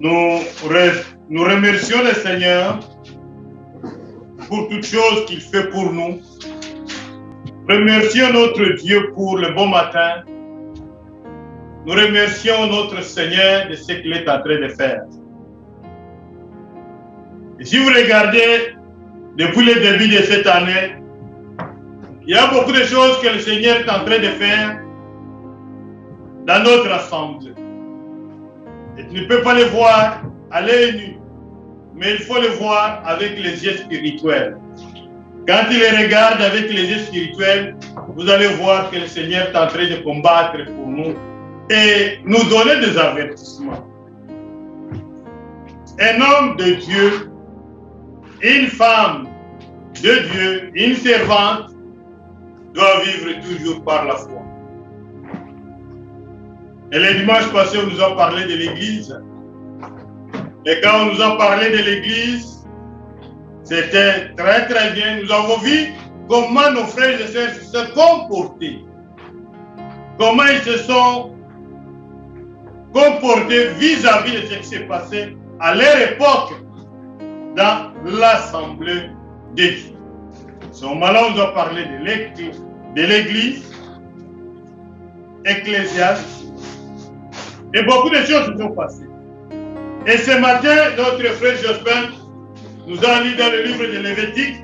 Nous remercions le Seigneur pour toutes choses qu'il fait pour nous. Remercions notre Dieu pour le bon matin. Nous remercions notre Seigneur de ce qu'il est en train de faire. Et si vous regardez depuis le début de cette année, il y a beaucoup de choses que le Seigneur est en train de faire dans notre assemblée. Et tu ne peux pas le voir à l'œil nu, mais il faut le voir avec les yeux spirituels. Quand il les regarde avec les yeux spirituels, vous allez voir que le Seigneur est en train de combattre pour nous et nous donner des avertissements. Un homme de Dieu, une femme de Dieu, une servante, doit vivre toujours par la foi. Et le dimanche passé, on nous a parlé de l'Église. Et quand on nous a parlé de l'Église, c'était très très bien. Nous avons vu comment nos frères et sœurs se sont comportés. Comment ils se sont comportés vis-à-vis de ce qui s'est passé à leur époque dans l'Assemblée de Dieu. À ce moment-là, on nous a parlé de l'Église ecclésiaste. Et beaucoup de choses se sont passées. Et ce matin, notre frère Jospin nous a lu dans le livre de Lévitique,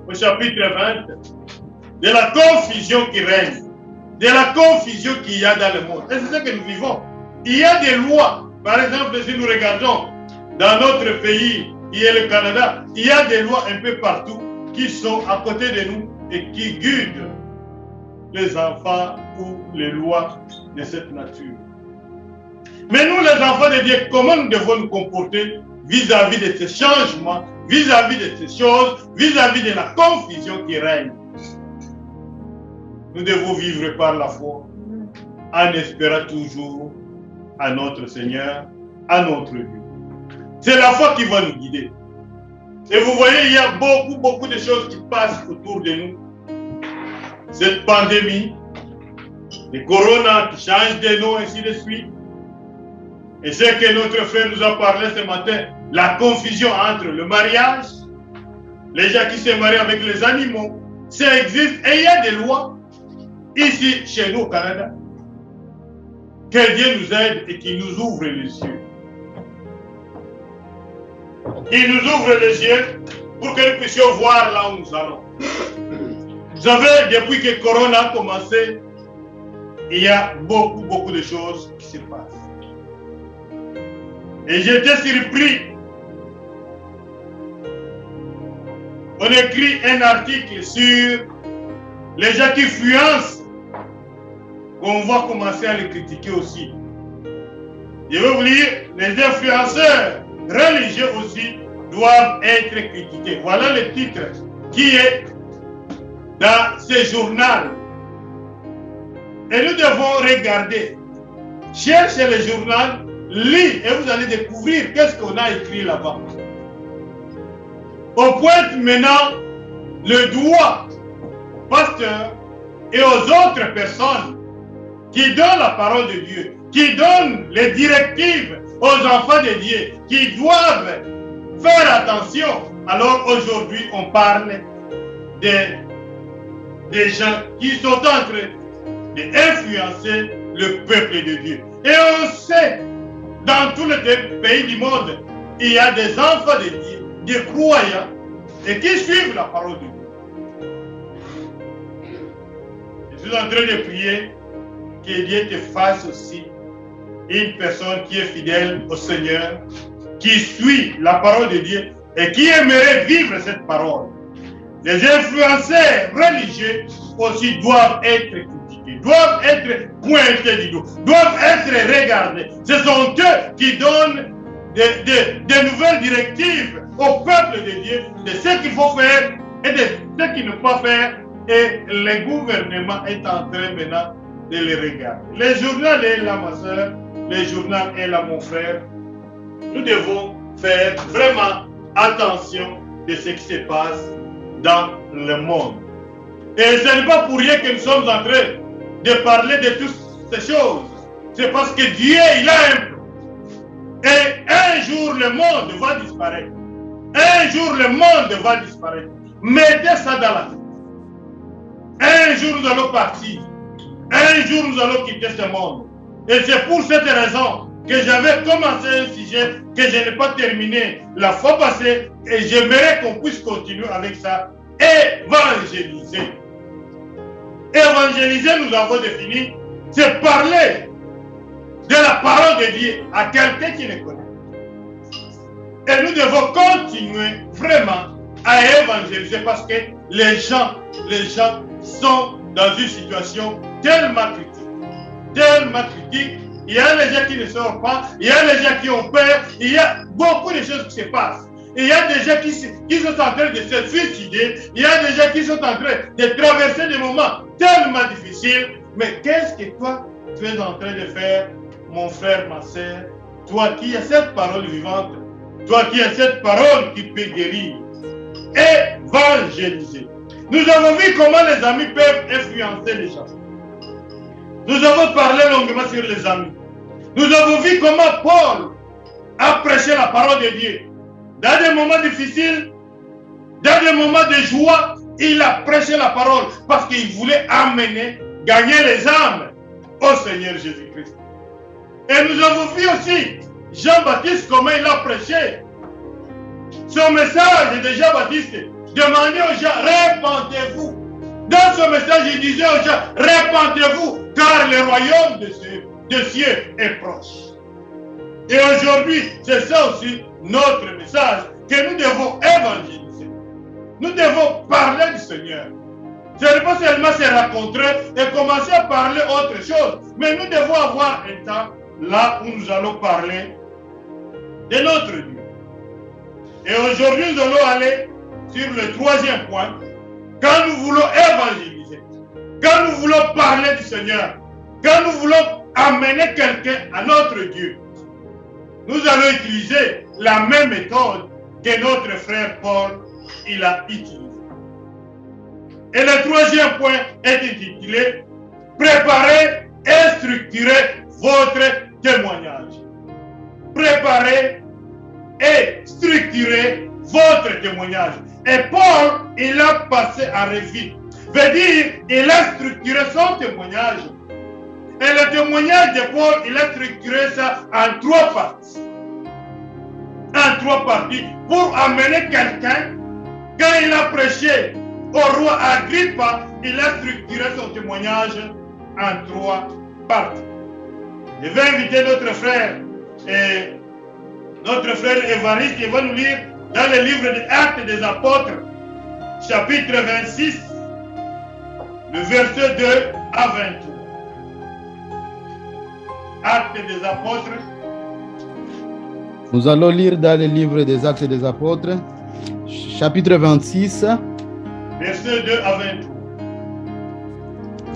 au chapitre 20, de la confusion qui règne, de la confusion qu'il y a dans le monde. Et c'est ce que nous vivons. Il y a des lois. Par exemple, si nous regardons dans notre pays, qui est le Canada, il y a des lois un peu partout qui sont à côté de nous et qui guident les enfants ou les lois de cette nature. Mais nous, les enfants de Dieu, comment nous devons nous comporter vis-à-vis de ces changements, vis-à-vis de ces choses, vis-à-vis de la confusion qui règne? Nous devons vivre par la foi, en espérant toujours à notre Seigneur, à notre Dieu. C'est la foi qui va nous guider. Et vous voyez, il y a beaucoup de choses qui passent autour de nous. Cette pandémie, le corona qui change de nom, ainsi de suite. Et c'est que notre frère nous a parlé ce matin, la confusion entre le mariage, les gens qui se marient avec les animaux, ça existe et il y a des lois ici chez nous au Canada. Que Dieu nous aide et qu'il nous ouvre les yeux. Il nous ouvre les yeux pour que nous puissions voir là où nous allons. Vous savez, depuis que Corona a commencé, il y a beaucoup de choses qui se passent. Et j'étais surpris. On écrit un article sur les gens qui influencent. On va commencer à les critiquer aussi. Je vais vous lire, les influenceurs religieux aussi doivent être critiqués. Voilà le titre qui est dans ce journal. Et nous devons regarder, chercher le journal, lire et vous allez découvrir qu'est-ce qu'on a écrit là-bas. On pointe maintenant le doigt au pasteur et aux autres personnes qui donnent la parole de Dieu, qui donnent les directives aux enfants de Dieu, qui doivent faire attention. Alors aujourd'hui, on parle des gens qui sont en train d'influencer le peuple de Dieu. Et on sait, dans tous les pays du monde, il y a des enfants de Dieu, des croyants, et qui suivent la parole de Dieu. Je suis en train de prier que Dieu te fasse aussi une personne qui est fidèle au Seigneur, qui suit la parole de Dieu et qui aimerait vivre cette parole. Les influenceurs religieux aussi doivent être critiqués, doivent être pointés du doigt, doivent être regardés. Ce sont eux qui donnent des nouvelles directives au peuple de Dieu de ce qu'il faut faire et de ce qu'il ne faut pas faire. Et le gouvernement est en train maintenant de les regarder. Le journal est là, ma soeur. Le journal est là, mon frère. Nous devons faire vraiment attention de ce qui se passe dans le monde. Et ce n'est pas pour rien que nous sommes en train de parler de toutes ces choses. C'est parce que Dieu, il a un plan. Et un jour, le monde va disparaître. Un jour, le monde va disparaître. Mettez ça dans la tête. Un jour, nous allons partir. Un jour, nous allons quitter ce monde. Et c'est pour cette raison que j'avais commencé un sujet que je n'ai pas terminé la fois passée. Et j'aimerais qu'on puisse continuer avec ça. Évangéliser. Évangéliser, nous avons défini, c'est parler de la parole de Dieu à quelqu'un qui le connaît. Et nous devons continuer vraiment à évangéliser parce que les gens sont dans une situation tellement critique. Il y a les gens qui ne sortent pas, il y a les gens qui ont peur, il y a beaucoup de choses qui se passent. Il y a des gens qui sont en train de se suicider, il y a des gens qui sont en train de traverser des moments tellement difficiles. Mais qu'est-ce que toi, tu es en train de faire, mon frère, ma soeur, toi qui as cette parole vivante, toi qui as cette parole qui peut guérir, évangéliser. Nous avons vu comment les amis peuvent influencer les gens. Nous avons parlé longuement sur les amis. Nous avons vu comment Paul a prêché la parole de Dieu. Dans des moments difficiles, dans des moments de joie, il a prêché la parole parce qu'il voulait gagner les âmes au Seigneur Jésus-Christ. Et nous avons vu aussi Jean-Baptiste comment il a prêché. Son message de Jean-Baptiste demandait aux gens, répandez-vous. Dans ce message, il disait aux gens, répandez-vous, car le royaume de cieux est proche. Et aujourd'hui, c'est ça aussi notre message, que nous devons évangéliser. Nous devons parler du Seigneur. Ce n'est pas seulement se rencontrer et commencer à parler autre chose, mais nous devons avoir un temps là où nous allons parler de notre Dieu. Et aujourd'hui, nous allons aller sur le troisième point. Quand nous voulons évangéliser, quand nous voulons parler du Seigneur, quand nous voulons amener quelqu'un à notre Dieu, nous allons utiliser la même méthode que notre frère Paul il a utilisée. Et le troisième point est intitulé « Préparez et structurez votre témoignage ». Préparez et structurez votre témoignage. Et Paul, il a passé à revue. Veut dire, il a structuré son témoignage. Et le témoignage de Paul, il a structuré ça en trois parties. En trois parties. Pour amener quelqu'un, quand il a prêché au roi Agrippa, il a structuré son témoignage en trois parties. Je vais inviter notre frère Évariste, qui va nous lire dans le livre des Actes des Apôtres, chapitre 26, le verset 2 à 23. Actes des Apôtres. Nous allons lire dans le livre des Actes des Apôtres, chapitre 26, verset 2 à 23.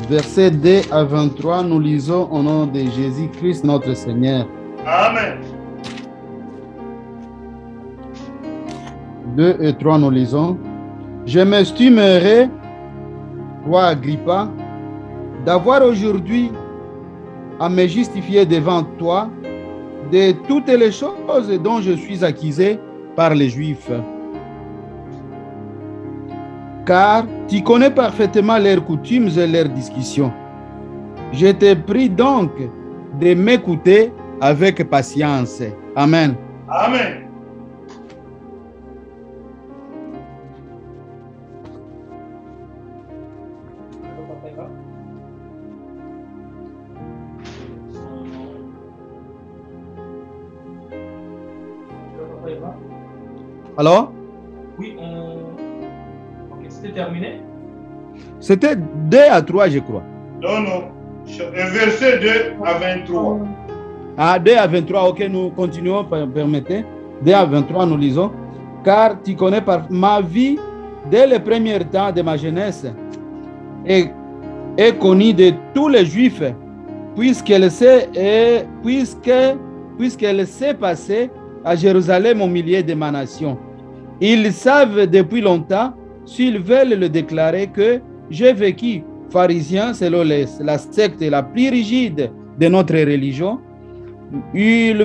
Verset 2 à 23, nous lisons au nom de Jésus-Christ notre Seigneur. Amen. 2 et 3, nous lisons. Je m'estimerai, roi Agrippa, d'avoir aujourd'hui à me justifier devant toi de toutes les choses dont je suis accusé par les Juifs. Car tu connais parfaitement leurs coutumes et leurs discussions. Je te prie donc de m'écouter avec patience. Amen. Amen. Alors? Oui, okay, c'était terminé? C'était 2 à 3, je crois. Non. Verset 2 à 23. Ah, 2 à 23, ok, nous continuons, permettez. 2 à 23, nous lisons. Car tu connais par ma vie dès le premier temps de ma jeunesse est connue de tous les Juifs, puisqu'elle s'est passée à Jérusalem au milieu de ma nation. Ils savent depuis longtemps, s'ils veulent le déclarer, que j'ai vécu pharisien selon la secte la plus rigide de notre religion. Ils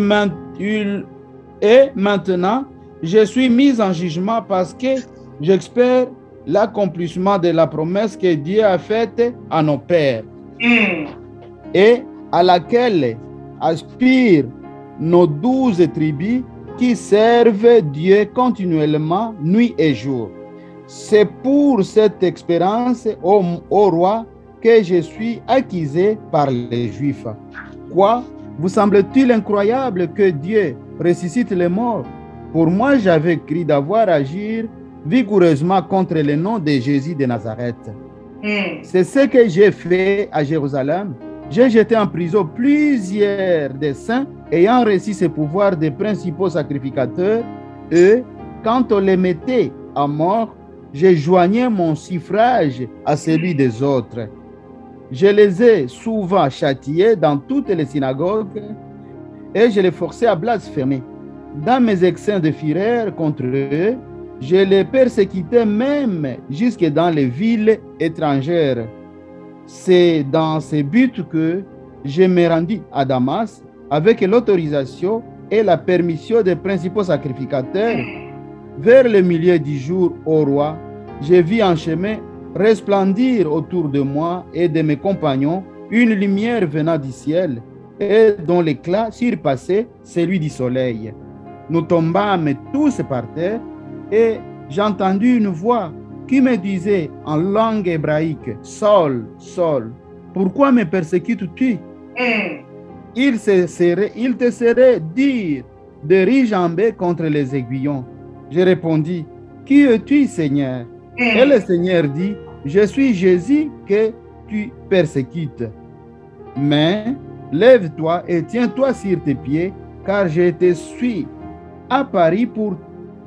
Et maintenant, je suis mis en jugement parce que j'espère l'accomplissement de la promesse que Dieu a faite à nos pères et à laquelle aspirent nos 12 tribus qui servent Dieu continuellement, nuit et jour. C'est pour cette expérience, ô roi, que je suis accusé par les Juifs. Quoi? Vous semble-t-il incroyable que Dieu ressuscite les morts? Pour moi, j'avais cru d'avoir agi vigoureusement contre le nom de Jésus de Nazareth. C'est ce que j'ai fait à Jérusalem. J'ai jeté en prison plusieurs des saints ayant reçu ce pouvoir des principaux sacrificateurs. Et quand on les mettait à mort, je joignais mon suffrage à celui des autres. Je les ai souvent châtiés dans toutes les synagogues et je les forçais à blasphémer. Dans mes excès de fureur contre eux, je les persécutais même jusque dans les villes étrangères. C'est dans ce but que je me rendis à Damas avec l'autorisation et la permission des principaux sacrificateurs. Vers le milieu du jour, ô roi, j'ai vu en chemin resplendir autour de moi et de mes compagnons une lumière venant du ciel et dont l'éclat surpassait celui du soleil. Nous tombâmes tous par terre et j'entendis une voix qui me disait en langue hébraïque, « Saul, Saul, pourquoi me persécutes-tu » Il te serait dire de rigamber contre les aiguillons. Je répondis, « Qui es-tu, Seigneur ?» Et le Seigneur dit, « Je suis Jésus que tu persécutes. Mais lève-toi et tiens-toi sur tes pieds, car je te suis à Paris pour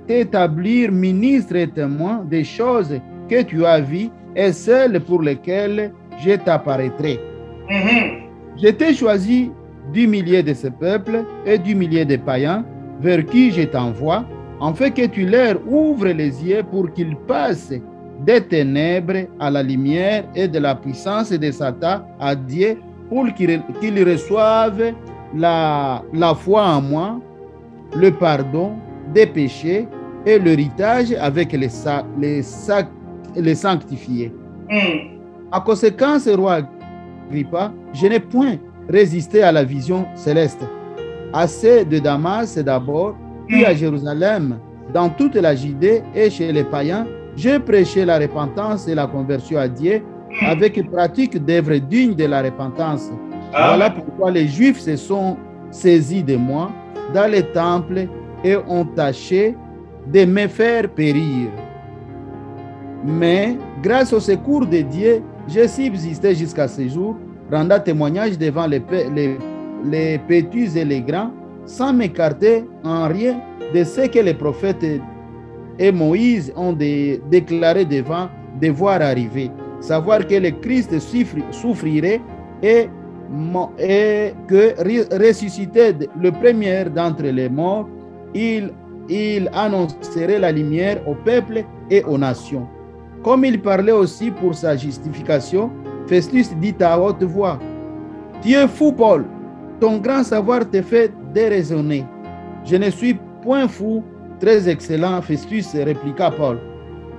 t'établir ministre et témoin des choses que tu as vues et celles pour lesquelles je t'apparaîtrai. Je t'ai choisi du milieu de ce peuple et du milieu des païens vers qui je t'envoie, en fait que tu leur ouvres les yeux pour qu'ils passent des ténèbres à la lumière et de la puissance de Satan à Dieu, pour qu'ils reçoivent la foi en moi, le pardon des péchés et l'héritage avec les sanctifiés. À conséquence, roi Agrippa, je n'ai point résisté à la vision céleste. Assez de Damas d'abord, puis à Jérusalem, dans toute la Judée et chez les païens, j'ai prêché la repentance et la conversion à Dieu avec une pratique d'œuvres dignes de la repentance. Voilà pourquoi les Juifs se sont saisis de moi dans les temples et ont tâché de me faire périr. Mais grâce au secours de Dieu, j'ai subsisté jusqu'à ce jour, rendant témoignage devant les petits et les grands, sans m'écarter en rien de ce que les prophètes et Moïse ont déclaré devant devoir arriver, savoir que le Christ souffrirait et que ressuscité le premier d'entre les morts, il annoncerait la lumière au peuple et aux nations. Comme il parlait aussi pour sa justification, Festus dit à haute voix, « Tu es fou, Paul, ton grand savoir te fait déraisonner. » « Je ne suis point fou, très excellent, Festus, répliqua Paul.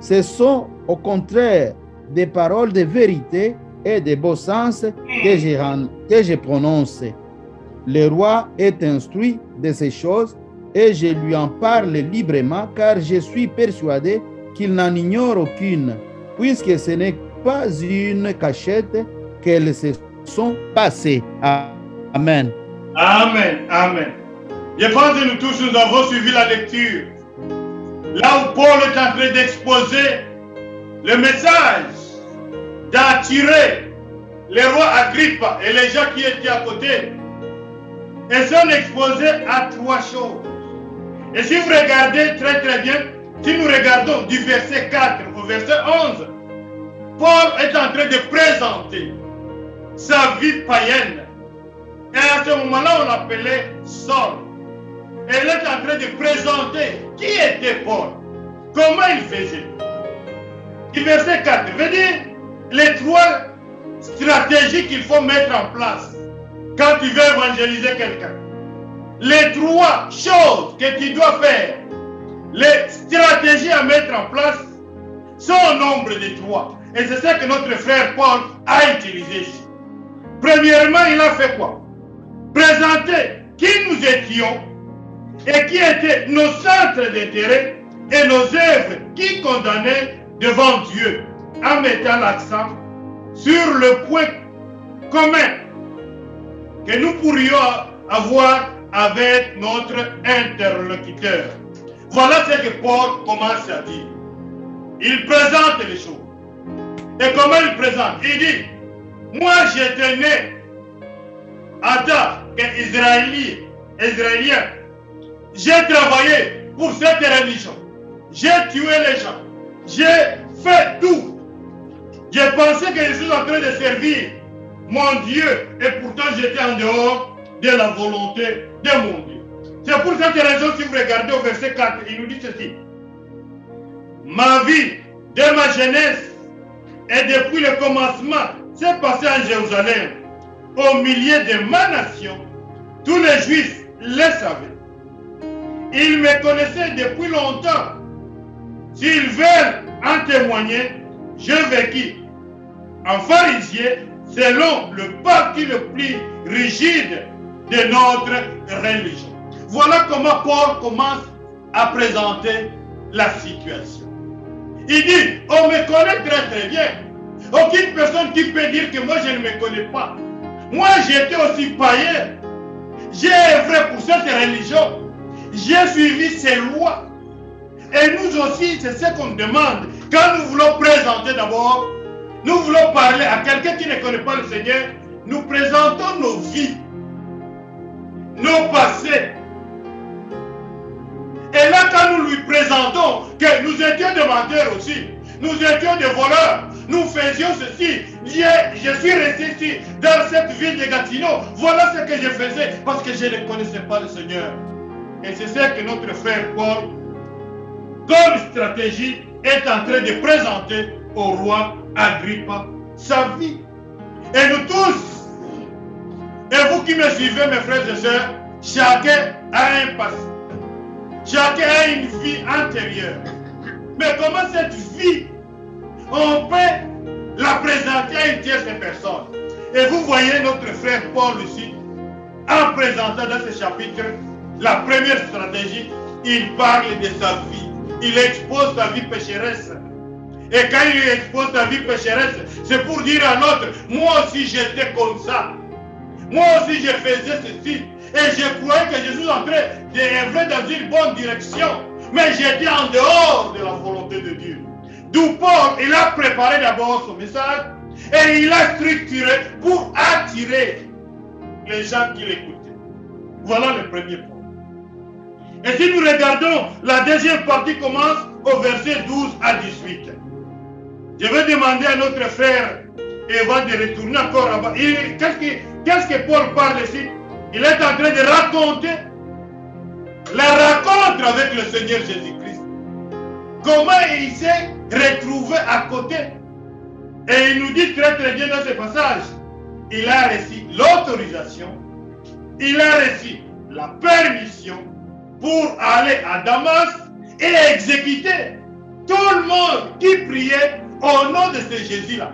Ce sont au contraire des paroles de vérité et de bon sens que je prononce. Le roi est instruit de ces choses et je lui en parle librement car je suis persuadé qu'il n'en ignore aucune, puisque ce n'est pas une cachette qu'elles se sont passées. Amen. Amen. Amen. Je pense que nous tous, nous avons suivi la lecture. Là où Paul est en train d'exposer le message, d'attirer le roi Agrippa et les gens qui étaient à côté. Ils sont exposés à trois choses. Et si vous regardez très très bien, si nous regardons du verset 4 au verset 11, Paul est en train de présenter sa vie païenne. Et à ce moment-là, on l'appelait Saul. Et il est en train de présenter qui était Paul, comment il faisait. Du verset 4 veut dire les trois stratégies qu'il faut mettre en place quand tu veux évangéliser quelqu'un. les 3 choses que tu dois faire, les stratégies à mettre en place, sont au nombre de 3. Et c'est ça que notre frère Paul a utilisé ici. Premièrement, il a fait quoi? Présenter qui nous étions et qui étaient nos centres d'intérêt et nos œuvres qui condamnaient devant Dieu, en mettant l'accent sur le point commun que nous pourrions avoir avec notre interlocuteur. Voilà ce que Paul commence à dire. Il présente les choses. Et comment il présente? Il dit, moi j'étais né en tant qu'Israélien. J'ai travaillé pour cette religion. J'ai tué les gens. J'ai fait tout. J'ai pensé que je suis en train de servir mon Dieu et pourtant j'étais en dehors de la volonté de mon Dieu. C'est pour cette raison, si vous regardez au verset 4, il nous dit ceci. Ma vie, de ma jeunesse et depuis le commencement, s'est passée en Jérusalem, au milieu de ma nation. Tous les Juifs le savaient. Ils me connaissaient depuis longtemps. S'ils veulent en témoigner, je vécu en pharisien selon le parti le plus rigide de notre religion. Voilà comment Paul commence à présenter la situation. Il dit, on me connaît très très bien. Aucune personne qui peut dire que moi je ne me connais pas. Moi j'étais aussi païen. J'ai œuvré pour cette religion. J'ai suivi ses lois. Et nous aussi, c'est ce qu'on demande. Quand nous voulons présenter d'abord, nous voulons parler à quelqu'un qui ne connaît pas le Seigneur, nous présentons nos vies, nos passés. Et là, quand nous lui présentons que nous étions des menteurs aussi, nous étions des voleurs, nous faisions ceci, je suis resté ici, dans cette ville de Gatineau, voilà ce que je faisais, parce que je ne connaissais pas le Seigneur. Et c'est ce que notre frère Paul, comme stratégie, est en train de présenter au roi Agrippa sa vie. Et nous tous, et vous qui me suivez, mes frères et sœurs, chacun a un passé. Chacun a une vie antérieure. Mais comment cette vie, on peut la présenter à une tierce personne? Et vous voyez notre frère Paul ici, en présentant dans ce chapitre, la première stratégie, il parle de sa vie. Il expose sa vie pécheresse. Et quand il expose sa vie pécheresse, c'est pour dire à l'autre, moi aussi j'étais comme ça. Moi aussi je faisais ceci. Et je croyais que je suis en train d'œuvrer dans une bonne direction. Mais j'étais en dehors de la volonté de Dieu. D'où Paul, il a préparé d'abord son message et il a structuré pour attirer les gens qui l'écoutaient. Voilà le premier point. Et si nous regardons, la deuxième partie commence au verset 12 à 18. Je vais demander à notre frère Eva de retourner encore là-bas. Qu'est-ce que Paul parle ici? Il est en train de raconter la rencontre avec le Seigneur Jésus-Christ. Comment il s'est retrouvé à côté. Et il nous dit très très bien dans ce passage, il a reçu l'autorisation, il a reçu la permission pour aller à Damas et exécuter tout le monde qui priait au nom de ce Jésus-là.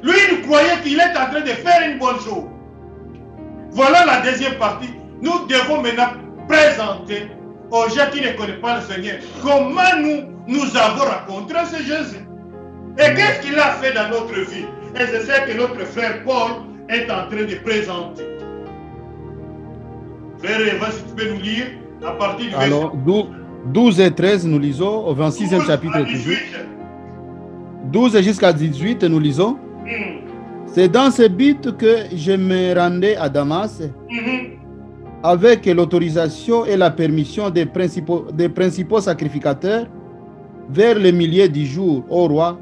Lui, il croyait qu'il est en train de faire une bonne chose. Voilà la deuxième partie. Nous devons maintenant présenter aux gens qui ne connaissent pas le Seigneur comment nous avons rencontré ce Jésus. Et qu'est-ce qu'il a fait dans notre vie? Et c'est ce que notre frère Paul est en train de présenter. Frère Eva, si tu peux nous lire à partir du Alors, 12 et 13, nous lisons au 26e chapitre toujours. 12 jusqu'à 18, nous lisons. C'est dans ce but que je me rendais à Damas avec l'autorisation et la permission des principaux sacrificateurs vers le milieu du jour, ô roi.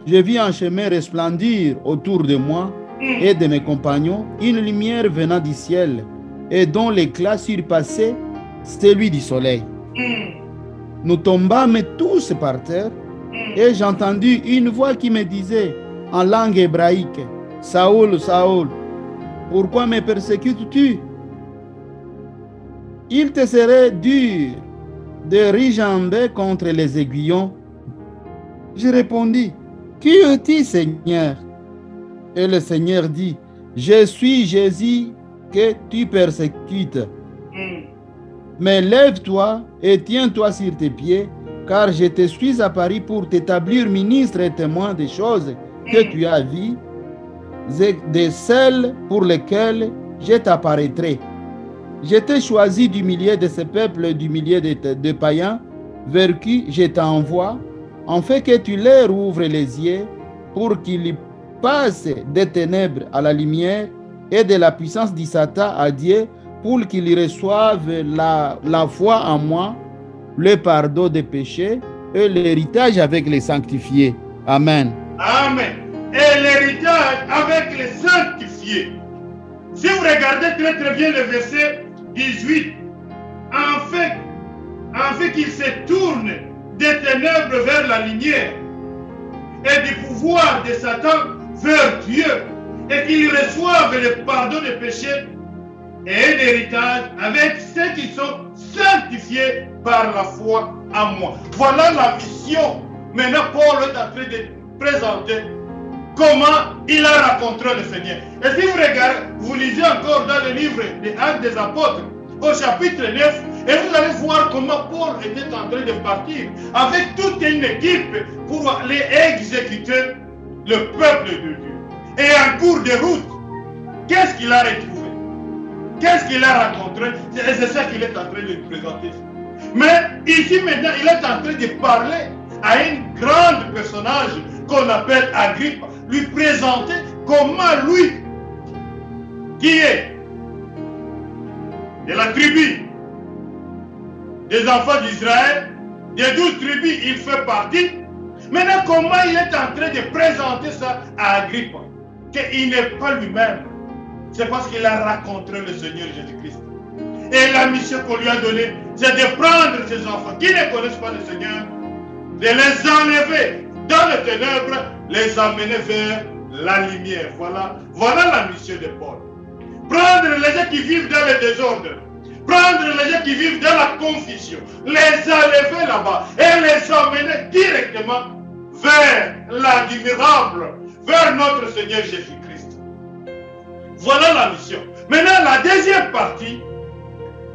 Je vis en chemin resplendir autour de moi et de mes compagnons une lumière venant du ciel et dont l'éclat surpassait celui du soleil. Nous tombâmes tous par terre et j'entendis une voix qui me disait en langue hébraïque, Saoul, Saoul, pourquoi me persécutes-tu? il te serait dur de rigamber contre les aiguillons. Je répondis, qui es-tu, Seigneur? Et le Seigneur dit, je suis Jésus que tu persécutes. Mais lève-toi et tiens-toi sur tes pieds, car je te suis apparu pour t'établir ministre et témoin des choses que tu as vues, de celles pour lesquelles je t'apparaîtrai. Je t'ai choisi du milieu de ce peuple et du milieu de païens, vers qui je t'envoie, en fait que tu leur ouvres les yeux, pour qu'ils passent des ténèbres à la lumière et de la puissance du Satan à Dieu, pour qu'ils reçoivent la foi en moi, le pardon des péchés et l'héritage avec les sanctifiés. Amen. Amen. Et l'héritage avec les sanctifiés. Si vous regardez très très bien le verset 18, en fait qu'il se tourne des ténèbres vers la lumière et du pouvoir de Satan vers Dieu, et qu'ils reçoivent le pardon des péchés et l'héritage avec ceux qui sont sanctifiés par la foi en moi. Voilà la mission. Maintenant, Paul est en train de présenter comment il a rencontré le Seigneur. Et si vous regardez, vous lisez encore dans le livre des Actes des Apôtres, au chapitre 9, et vous allez voir comment Paul était en train de partir avec toute une équipe pour aller exécuter le peuple de Dieu. Et en cours de route, qu'est-ce qu'il a retrouvé? Qu'est-ce qu'il a rencontré? C'est ça qu'il est en train de présenter. Mais ici maintenant, il est en train de parler à un grand personnage qu'on appelle Agrippa, lui présenter comment lui, qui est de la tribu des enfants d'Israël, des 12 tribus, il fait partie. Maintenant, comment il est en train de présenter ça à Agrippa? Qu'il n'est pas lui-même. C'est parce qu'il a rencontré le Seigneur Jésus-Christ. Et la mission qu'on lui a donnée, c'est de prendre ses enfants qui ne connaissent pas le Seigneur, de les enlever dans les ténèbres, les amener vers la lumière. Voilà la mission de Paul. Prendre les gens qui vivent dans le désordre, prendre les gens qui vivent dans la confusion, les enlever là-bas et les amener directement vers l'admirable, vers notre Seigneur Jésus-Christ. Voilà la mission. Maintenant, la deuxième partie,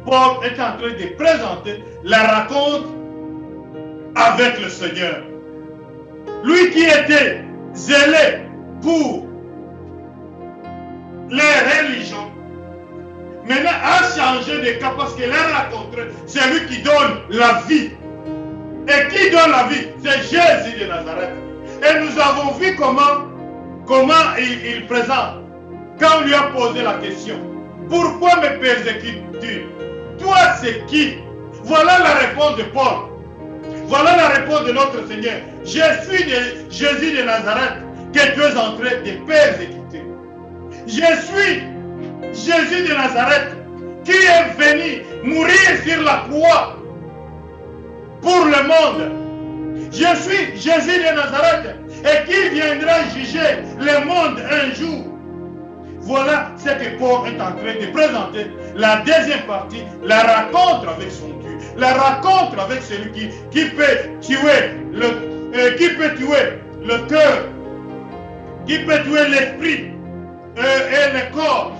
Paul est en train de présenter la rencontre avec le Seigneur. Lui qui était zélé pour les religions, maintenant a changé de cas parce qu'il a rencontré celui qui donne la vie. Et qui donne la vie? C'est Jésus de Nazareth. Et nous avons vu comment il présente. Quand on lui a posé la question, pourquoi me persécutes-tu? Toi, c'est qui? Voilà la réponse de Paul. Voilà la réponse de notre Seigneur. Je suis Jésus de Nazareth que tu es en train de persécuter. Je suis Jésus de Nazareth qui est venu mourir sur la croix pour le monde. Je suis Jésus de Nazareth et qui viendra juger le monde un jour. Voilà ce que Paul est en train de présenter. La deuxième partie, la rencontre avec son Dieu, la rencontre avec celui qui peut tuer le cœur, qui peut tuer l'esprit et le corps.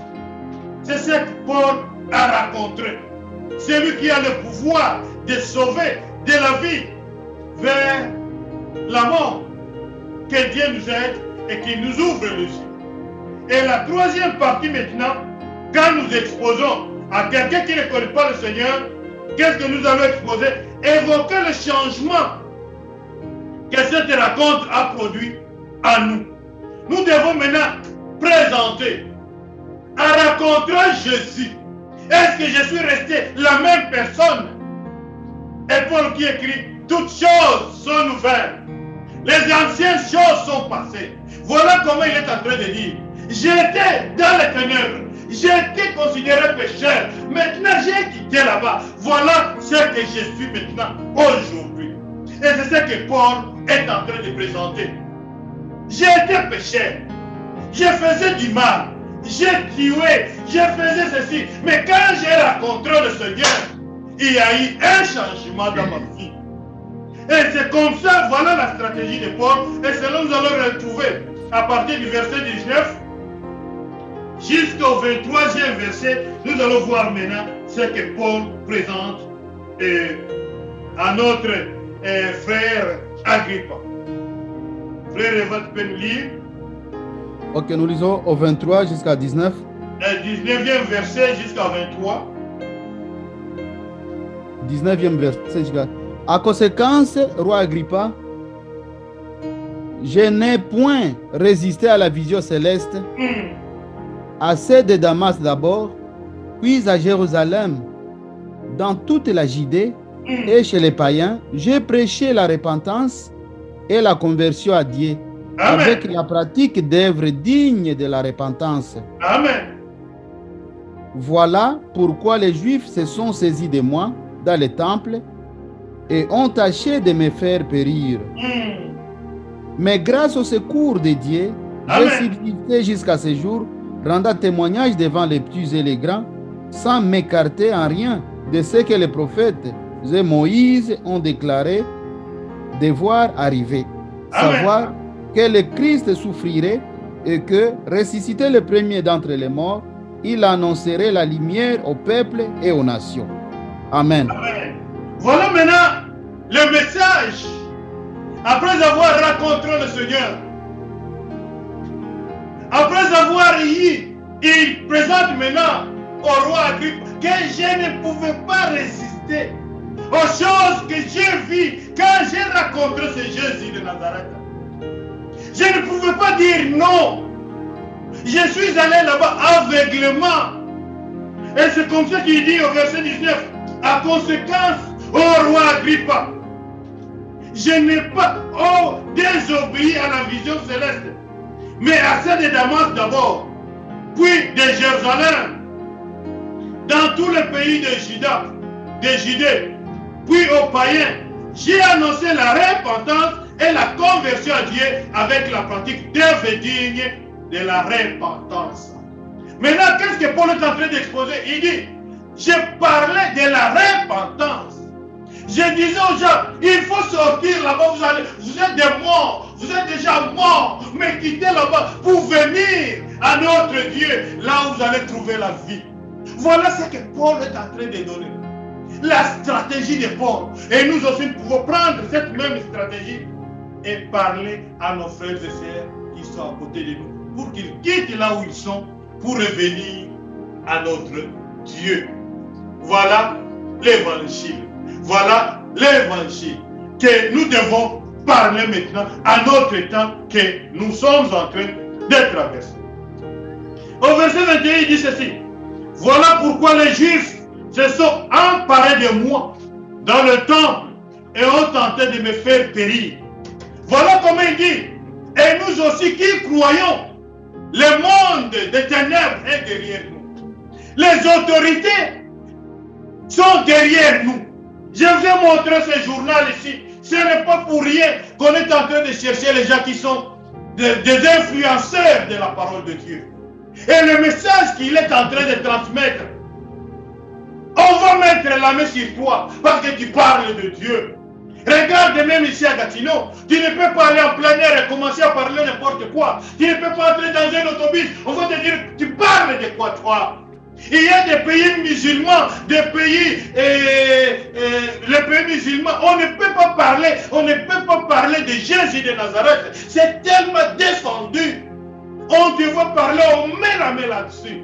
C'est ce que Paul a rencontré. Celui qui a le pouvoir de sauver de la vie vers la mort. Que Dieu nous aide et qu'il nous ouvre les yeux. Et la troisième partie maintenant, quand nous exposons à quelqu'un qui ne connaît pas le Seigneur, qu'est-ce que nous allons exposer? Évoquer le changement que cette rencontre a produit en nous. Nous devons maintenant présenter, à rencontrer Jésus. Est-ce que je suis resté la même personne? Et Paul qui écrit, toutes choses sont nouvelles. Les anciennes choses sont passées. Voilà comment il est en train de dire. J'étais dans les ténèbres. J'étais considéré pécheur. Maintenant, j'ai quitté là-bas. Voilà ce que je suis maintenant, aujourd'hui. Et c'est ce que Paul est en train de présenter. J'étais pécheur. Je faisais du mal. j'ai tué, j'ai fait ceci. Mais quand j'ai rencontré le Seigneur, il y a eu un changement dans ma vie. Et c'est comme ça, voilà la stratégie de Paul. Et c'est là que nous allons retrouver à partir du verset 19 jusqu'au 23e verset. Nous allons voir maintenant ce que Paul présente à notre frère Agrippa. Frère Eva, tu peux nous lire? Ok, nous lisons au 23 jusqu'à 19. Le 19e verset jusqu'à 23. 19e verset jusqu'à... À conséquence, roi Agrippa, je n'ai point résisté à la vision céleste, à celle de Damas d'abord, puis à Jérusalem, dans toute la Judée et chez les païens, j'ai prêché la repentance et la conversion à Dieu, Amen. avec la pratique d'œuvres dignes de la repentance. Amen. Voilà pourquoi les Juifs se sont saisis de moi dans les temples et ont tâché de me faire périr. Mais grâce au secours de Dieu, j'ai subsisté jusqu'à ce jour, rendant témoignage devant les petits et les grands, sans m'écarter en rien de ce que les prophètes et Moïse ont déclaré devoir arriver. Savoir que le Christ souffrirait et que, ressuscité le premier d'entre les morts, il annoncerait la lumière au peuple et aux nations. Amen. Amen. Voilà maintenant le message. Après avoir rencontré le Seigneur, après avoir eu, il présente maintenant au roi Agrippa que je ne pouvais pas résister aux choses que j'ai vues quand j'ai rencontré ce Jésus de Nazareth. Je ne pouvais pas dire non. Je suis allé là-bas aveuglément. Et c'est comme ça qu'il dit au verset 19, à conséquence, ô roi Agrippa, je n'ai pas désobéi à la vision céleste, mais à celle de Damas d'abord, puis de Jérusalem, dans tout le pays de Judée, puis aux païens. J'ai annoncé la repentance et la conversion à Dieu avec la pratique d'œuvres dignes de la repentance. Maintenant, qu'est-ce que Paul est en train d'exposer? Il dit, je parlais de la repentance. Je disais aux gens, il faut sortir là-bas, vous êtes des morts, vous êtes déjà morts, mais quittez là-bas pour venir à notre Dieu, là où vous allez trouver la vie. Voilà ce que Paul est en train de donner. La stratégie de Paul. Et nous aussi, nous pouvons prendre cette même stratégie et parler à nos frères et sœurs qui sont à côté de nous, pour qu'ils quittent là où ils sont, pour revenir à notre Dieu. Voilà l'évangile. Voilà l'évangile que nous devons parler maintenant à notre temps que nous sommes en train de traverser. Au verset 21, il dit ceci. Voilà pourquoi les Juifs se sont emparés de moi dans le temple et ont tenté de me faire périr. Voilà comment il dit. Et nous aussi qui croyons, le monde des ténèbres est derrière nous. Les autorités sont derrière nous. Je vous ai montré ce journal ici. Ce n'est pas pour rien qu'on est en train de chercher les gens qui sont des influenceurs de la parole de Dieu. Et le message qu'il est en train de transmettre, on va mettre la main sur toi parce que tu parles de Dieu. Regarde même ici à Gatineau, tu ne peux pas aller en plein air et commencer à parler n'importe quoi. Tu ne peux pas entrer dans un autobus, on va te dire, tu parles de quoi toi? Il y a des pays musulmans, des pays, les pays musulmans, on ne peut pas parler de Jésus de Nazareth. C'est tellement défendu. On devrait parler, on met la main là-dessus.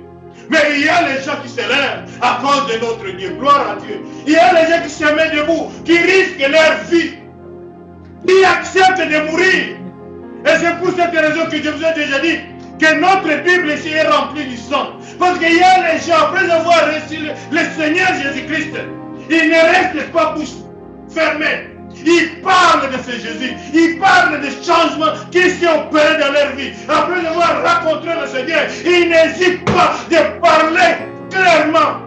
Mais il y a les gens qui se lèvent à cause de notre Dieu. Gloire à Dieu. Il y a les gens qui se mettent debout, qui risquent leur vie. Ils acceptent de mourir. Et c'est pour cette raison que je vous ai déjà dit que notre Bible ici est remplie du sang. Parce qu'il y a les gens, après avoir reçu le Seigneur Jésus-Christ, ils ne restent pas bouche fermée. Ils parlent de ce Jésus. Ils parlent des changements qui sont opérés dans leur vie. Après avoir rencontré le Seigneur, ils n'hésitent pas de parler clairement,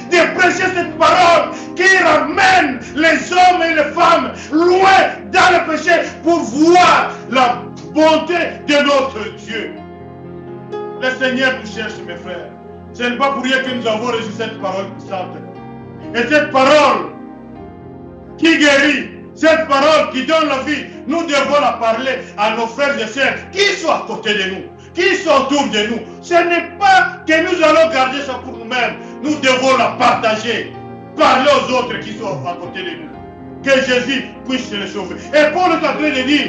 de prêcher cette parole qui ramène les hommes et les femmes loin dans le péché pour voir la bonté de notre Dieu. le Seigneur nous cherche, mes frères. Ce n'est pas pour rien que nous avons reçu cette parole puissante. Et cette parole qui guérit, cette parole qui donne la vie, nous devons la parler à nos frères et sœurs qui sont à côté de nous, qui sont autour de nous. Ce n'est pas que nous allons garder ça pour nous-mêmes. Nous devons la partager. Parler aux autres qui sont à côté de nous. Que Jésus puisse les sauver. Et Paul est en train de dire,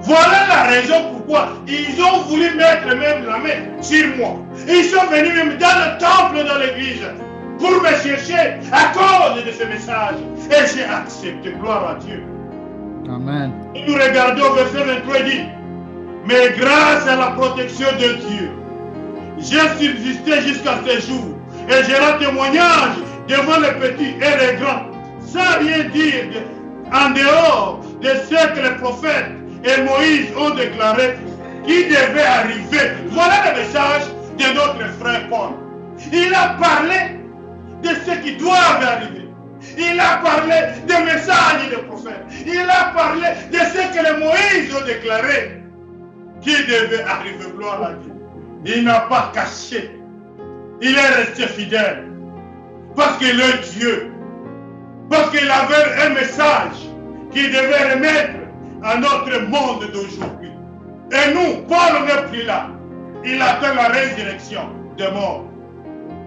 voilà la raison pourquoi ils ont voulu mettre même la main sur moi. Ils sont venus même dans le temple, dans l'église, pour me chercher à cause de ce message. Et j'ai accepté. Gloire à Dieu. Amen. Nous regardons verset 23, il dit, mais grâce à la protection de Dieu, j'ai subsisté jusqu'à ce jour. Et j'ai rendu témoignage devant les petits et les grands, sans rien dire en dehors de ce que les prophètes et Moïse ont déclaré qui devait arriver. Voilà le message de notre frère Paul. Il a parlé de ce qui doit arriver. Il a parlé des messages des prophètes. Il a parlé de ce que les Moïse ont déclaré qui devait arriver. Gloire à Dieu. Il n'a pas caché. Il est resté fidèle. Parce qu'il est Dieu. Parce qu'il avait un message qu'il devait remettre à notre monde d'aujourd'hui. Et nous, Paul n'est plus là. Il attend la résurrection des morts.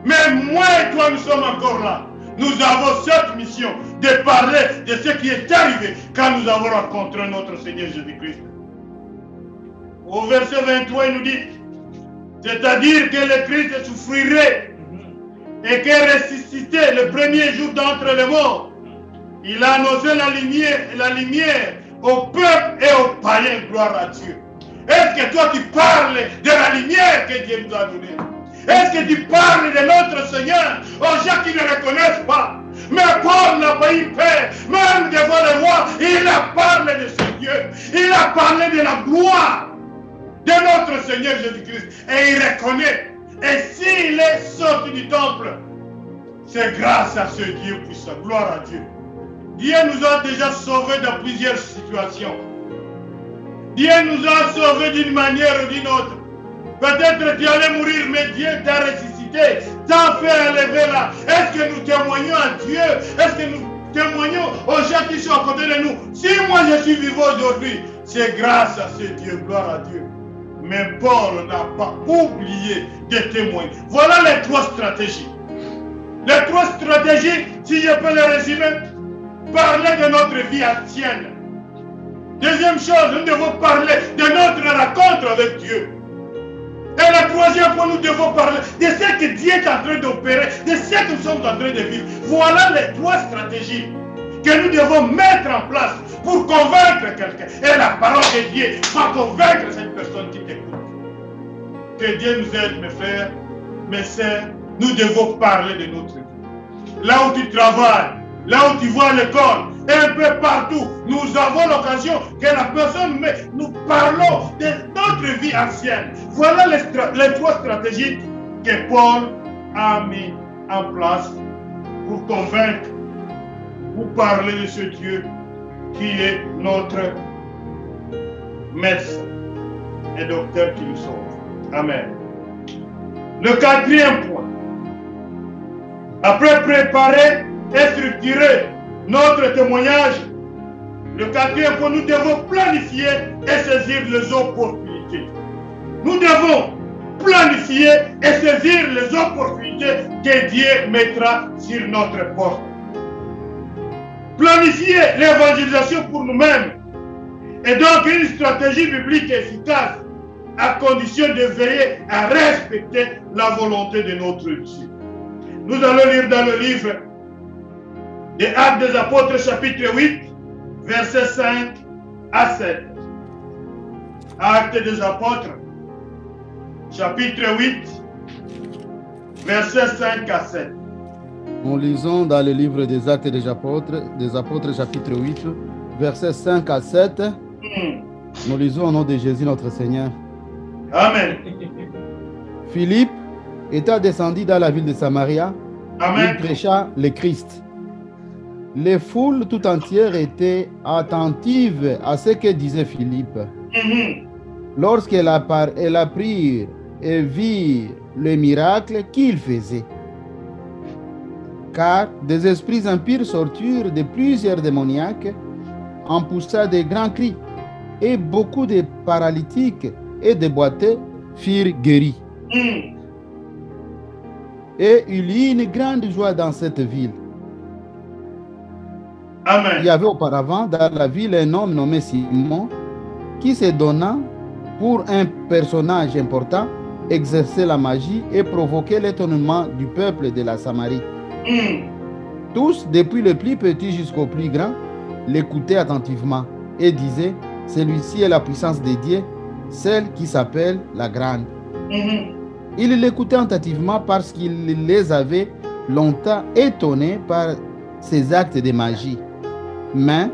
Mais moi et toi, nous sommes encore là. Nous avons cette mission de parler de ce qui est arrivé quand nous avons rencontré notre Seigneur Jésus-Christ. Au verset 23, il nous dit, c'est-à-dire que le Christ souffrirait et que ressuscité le premier jour d'entre les morts. Il a annoncé la lumière au peuple et aux païens, gloire à Dieu. Est-ce que toi tu parles de la lumière que Dieu nous a donnée? Est-ce que tu parles de notre Seigneur aux gens qui ne le connaissent pas? Mais Paul n'a pas eu peur, même devant le roi, il a parlé de ce Dieu. Il a parlé de la gloire de notre Seigneur Jésus-Christ. Et il reconnaît. Et s'il est sorti du temple, c'est grâce à ce Dieu puissant. Gloire à Dieu. Dieu nous a déjà sauvés dans plusieurs situations. Dieu nous a sauvés d'une manière ou d'une autre. Peut-être tu allais mourir, mais Dieu t'a ressuscité, t'a fait élever là. Est-ce que nous témoignons à Dieu? Est-ce que nous témoignons aux gens qui sont à côté de nous? Si moi je suis vivant aujourd'hui, c'est grâce à ce Dieu. Gloire à Dieu. Mais Paul n'a pas oublié de témoigner. Voilà les trois stratégies. Les trois stratégies, si je peux les résumer, parler de notre vie ancienne. Deuxième chose, nous devons parler de notre rencontre avec Dieu. Et la troisième fois, nous devons parler de ce que Dieu est en train d'opérer, de ce que nous sommes en train de vivre. Voilà les trois stratégies que nous devons mettre en place pour convaincre quelqu'un. Et la parole de Dieu va convaincre cette personne qui t'écoute. Que Dieu nous aide, mes frères, mes sœurs. Nous devons parler de notre vie. Là où tu travailles, là où tu vois l'école, et un peu partout, nous avons l'occasion que la personne, mais nous parlons de notre vie ancienne. Voilà les trois stratégies que Paul a mis en place pour convaincre, pour parler de ce Dieu qui est notre médecin et docteur qui nous sauve. Amen. Le quatrième point. Après préparer et structurer notre témoignage, le quatrième point, nous devons planifier et saisir les opportunités. Nous devons planifier et saisir les opportunités que Dieu mettra sur notre porte. Planifier l'évangélisation pour nous-mêmes est donc une stratégie biblique efficace à condition de veiller à respecter la volonté de notre Dieu. Nous allons lire dans le livre des Actes des Apôtres, chapitre 8, versets 5 à 7. Actes des Apôtres, chapitre 8, versets 5 à 7. Nous lisons dans le livre des Actes des Apôtres, chapitre 8, versets 5 à 7. Nous lisons au nom de Jésus notre Seigneur. Amen. Philippe étant descendu dans la ville de Samaria, Amen. il prêcha le Christ. Les foules tout entières étaient attentives à ce que disait Philippe. Lorsqu'elles apprirent et virent les miracles qu'il faisait. Car des esprits impurs sortirent de plusieurs démoniaques en poussant de grands cris, et beaucoup de paralytiques et de boiteux furent guéris. Et il y eut une grande joie dans cette ville. Amen. Il y avait auparavant dans la ville un homme nommé Simon qui se donna pour un personnage important, exercer la magie et provoquer l'étonnement du peuple de la Samarie. Tous, depuis le plus petit jusqu'au plus grand, l'écoutaient attentivement et disaient: celui-ci est la puissance de Dieu, celle qui s'appelle la grande. Ils l'écoutaient attentivement parce qu'il les avait longtemps étonnés par ses actes de magie. Mais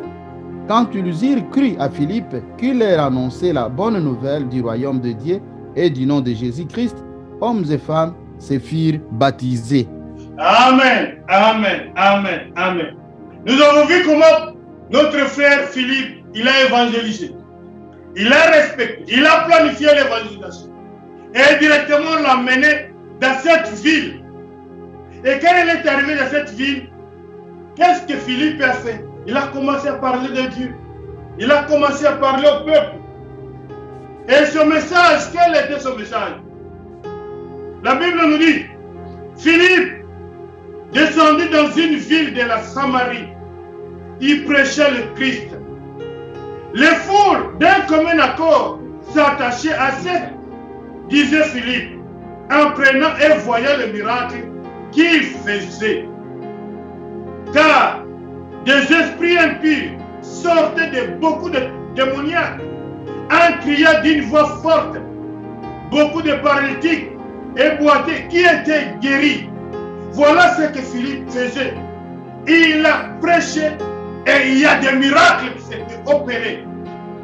quand ils eurent cru à Philippe qui leur annonçait la bonne nouvelle du royaume de Dieu et du nom de Jésus-Christ, hommes et femmes se firent baptisés. Amen, amen, amen, amen. Nous avons vu comment notre frère Philippe, il a évangélisé. Il a respecté, il a planifié l'évangélisation. Et directement l'a mené dans cette ville. Et quand il est arrivé dans cette ville, qu'est-ce que Philippe a fait? Il a commencé à parler de Dieu. Il a commencé à parler au peuple. Et ce message, quel était ce message? La Bible nous dit, Philippe descendit dans une ville de la Samarie. Il prêchait le Christ. Les foules, d'un commun accord, s'attachaient à ce, disait Philippe, en prenant et voyant le miracle qu'il faisait. Car des esprits impurs sortaient de beaucoup de démoniaques, en criant d'une voix forte, beaucoup de paralytiques et boiteux qui étaient guéris. Voilà ce que Philippe faisait. Il a prêché et il y a des miracles qui s'étaient opérés.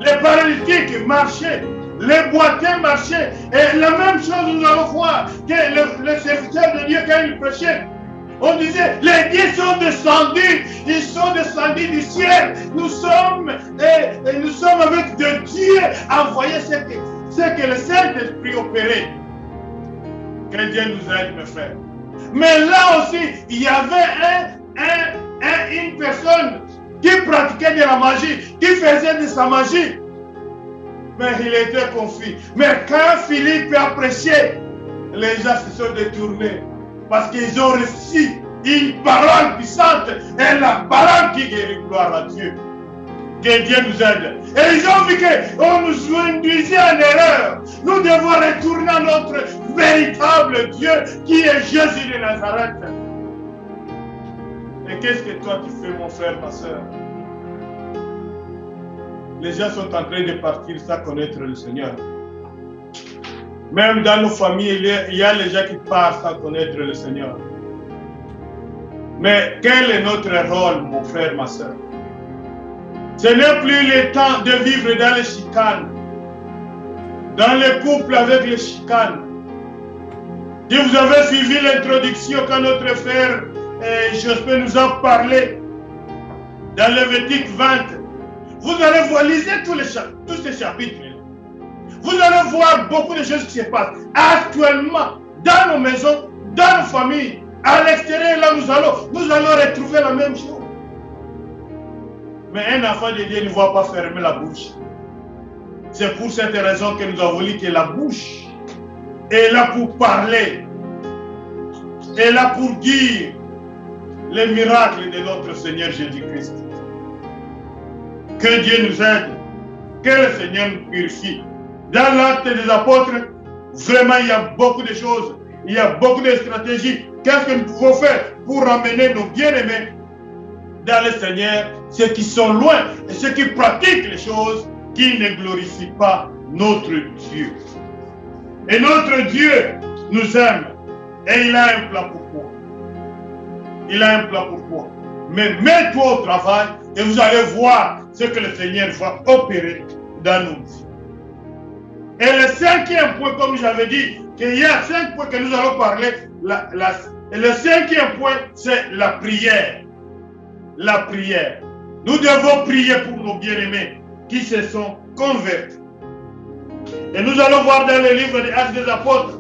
Les paralytiques marchaient, les boiteux marchaient. Et la même chose, nous allons voir que le serviteur de Dieu, quand il prêchait, on disait, les dieux sont descendus, ils sont descendus du ciel. Nous sommes avec de Dieu envoyé ce que le Saint-Esprit opérait. Que Dieu nous aide, mes frères. Mais là aussi, il y avait une personne qui pratiquait de la magie, qui faisait de sa magie. Mais il était confus. Mais quand Philippe a prêché, les gens se sont détournés. Parce qu'ils ont reçu une parole puissante et la parole qui guérit. Gloire à Dieu. Que Dieu nous aide. Et ils ont vu qu'on nous induisait en erreur. Nous devons retourner à notre véritable Dieu qui est Jésus de Nazareth. Et qu'est-ce que toi tu fais, mon frère, ma soeur? Les gens sont en train de partir sans connaître le Seigneur. Même dans nos familles, il y a les gens qui partent sans connaître le Seigneur. Mais quel est notre rôle, mon frère, ma soeur? Ce n'est plus le temps de vivre dans les chicanes, dans les couples avec les chicanes. Si vous avez suivi l'introduction quand notre frère Jospin nous a parlé dans Lévitique 20, vous allez voir, lisez tous ces chapitres. Vous allez voir beaucoup de choses qui se passent actuellement dans nos maisons, dans nos familles, à l'extérieur. Là, nous allons retrouver la même chose. Mais un enfant de Dieu ne va pas fermer la bouche. C'est pour cette raison que nous avons dit que la bouche est là pour parler, est là pour dire les miracles de notre Seigneur Jésus-Christ. Que Dieu nous aide, que le Seigneur nous purifie. Dans l'acte des apôtres, vraiment il y a beaucoup de choses, il y a beaucoup de stratégies. Qu'est-ce que nous pouvons faire pour ramener nos bien-aimés dans le Seigneur, ceux qui sont loin et ceux qui pratiquent les choses qui ne glorifient pas notre Dieu. Et notre Dieu nous aime et il a un plan pour toi. Il a un plan pour toi. Mais mets-toi au travail et vous allez voir ce que le Seigneur va opérer dans nos vies. Et le cinquième point, comme j'avais dit, qu'il y a 5 points que nous allons parler. Et le cinquième point, c'est la prière. La prière. Nous devons prier pour nos bien-aimés qui se sont convertis. Et nous allons voir dans le livre des Actes des Apôtres,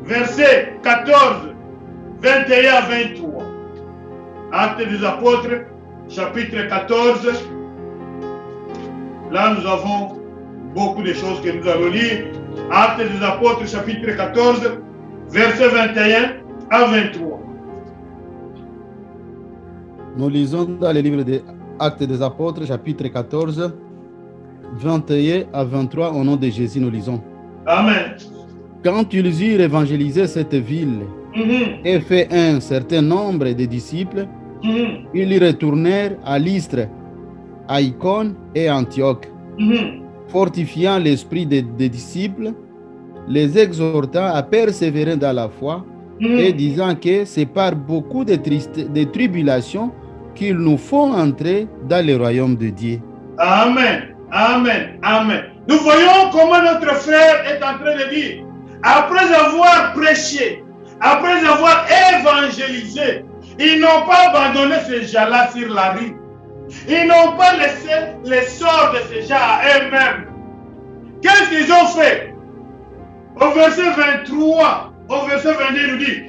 versets 14, 21 à 23. Actes des Apôtres, chapitre 14. Là, nous avons beaucoup de choses que nous allons lire. Actes des Apôtres, chapitre 14, versets 21 à 23. Nous lisons dans le livre des Actes des Apôtres, chapitre 14, 21 à 23, au nom de Jésus, nous lisons. Amen. Quand ils eurent évangélisé cette ville et fait un certain nombre de disciples, ils y retournèrent à Lystre, à Icône et à Antioche, fortifiant l'esprit des disciples, les exhortant à persévérer dans la foi et disant que c'est par beaucoup de tribulations qu'il nous faut entrer dans le royaume de Dieu. Amen. Amen. Amen. Nous voyons comment notre frère est en train de dire, après avoir prêché, après avoir évangélisé, ils n'ont pas abandonné ces gens-là sur la rue. Ils n'ont pas laissé les sorts de ces gens à eux-mêmes. Qu'est-ce qu'ils ont fait? Au verset 23, au verset 22, il nous dit,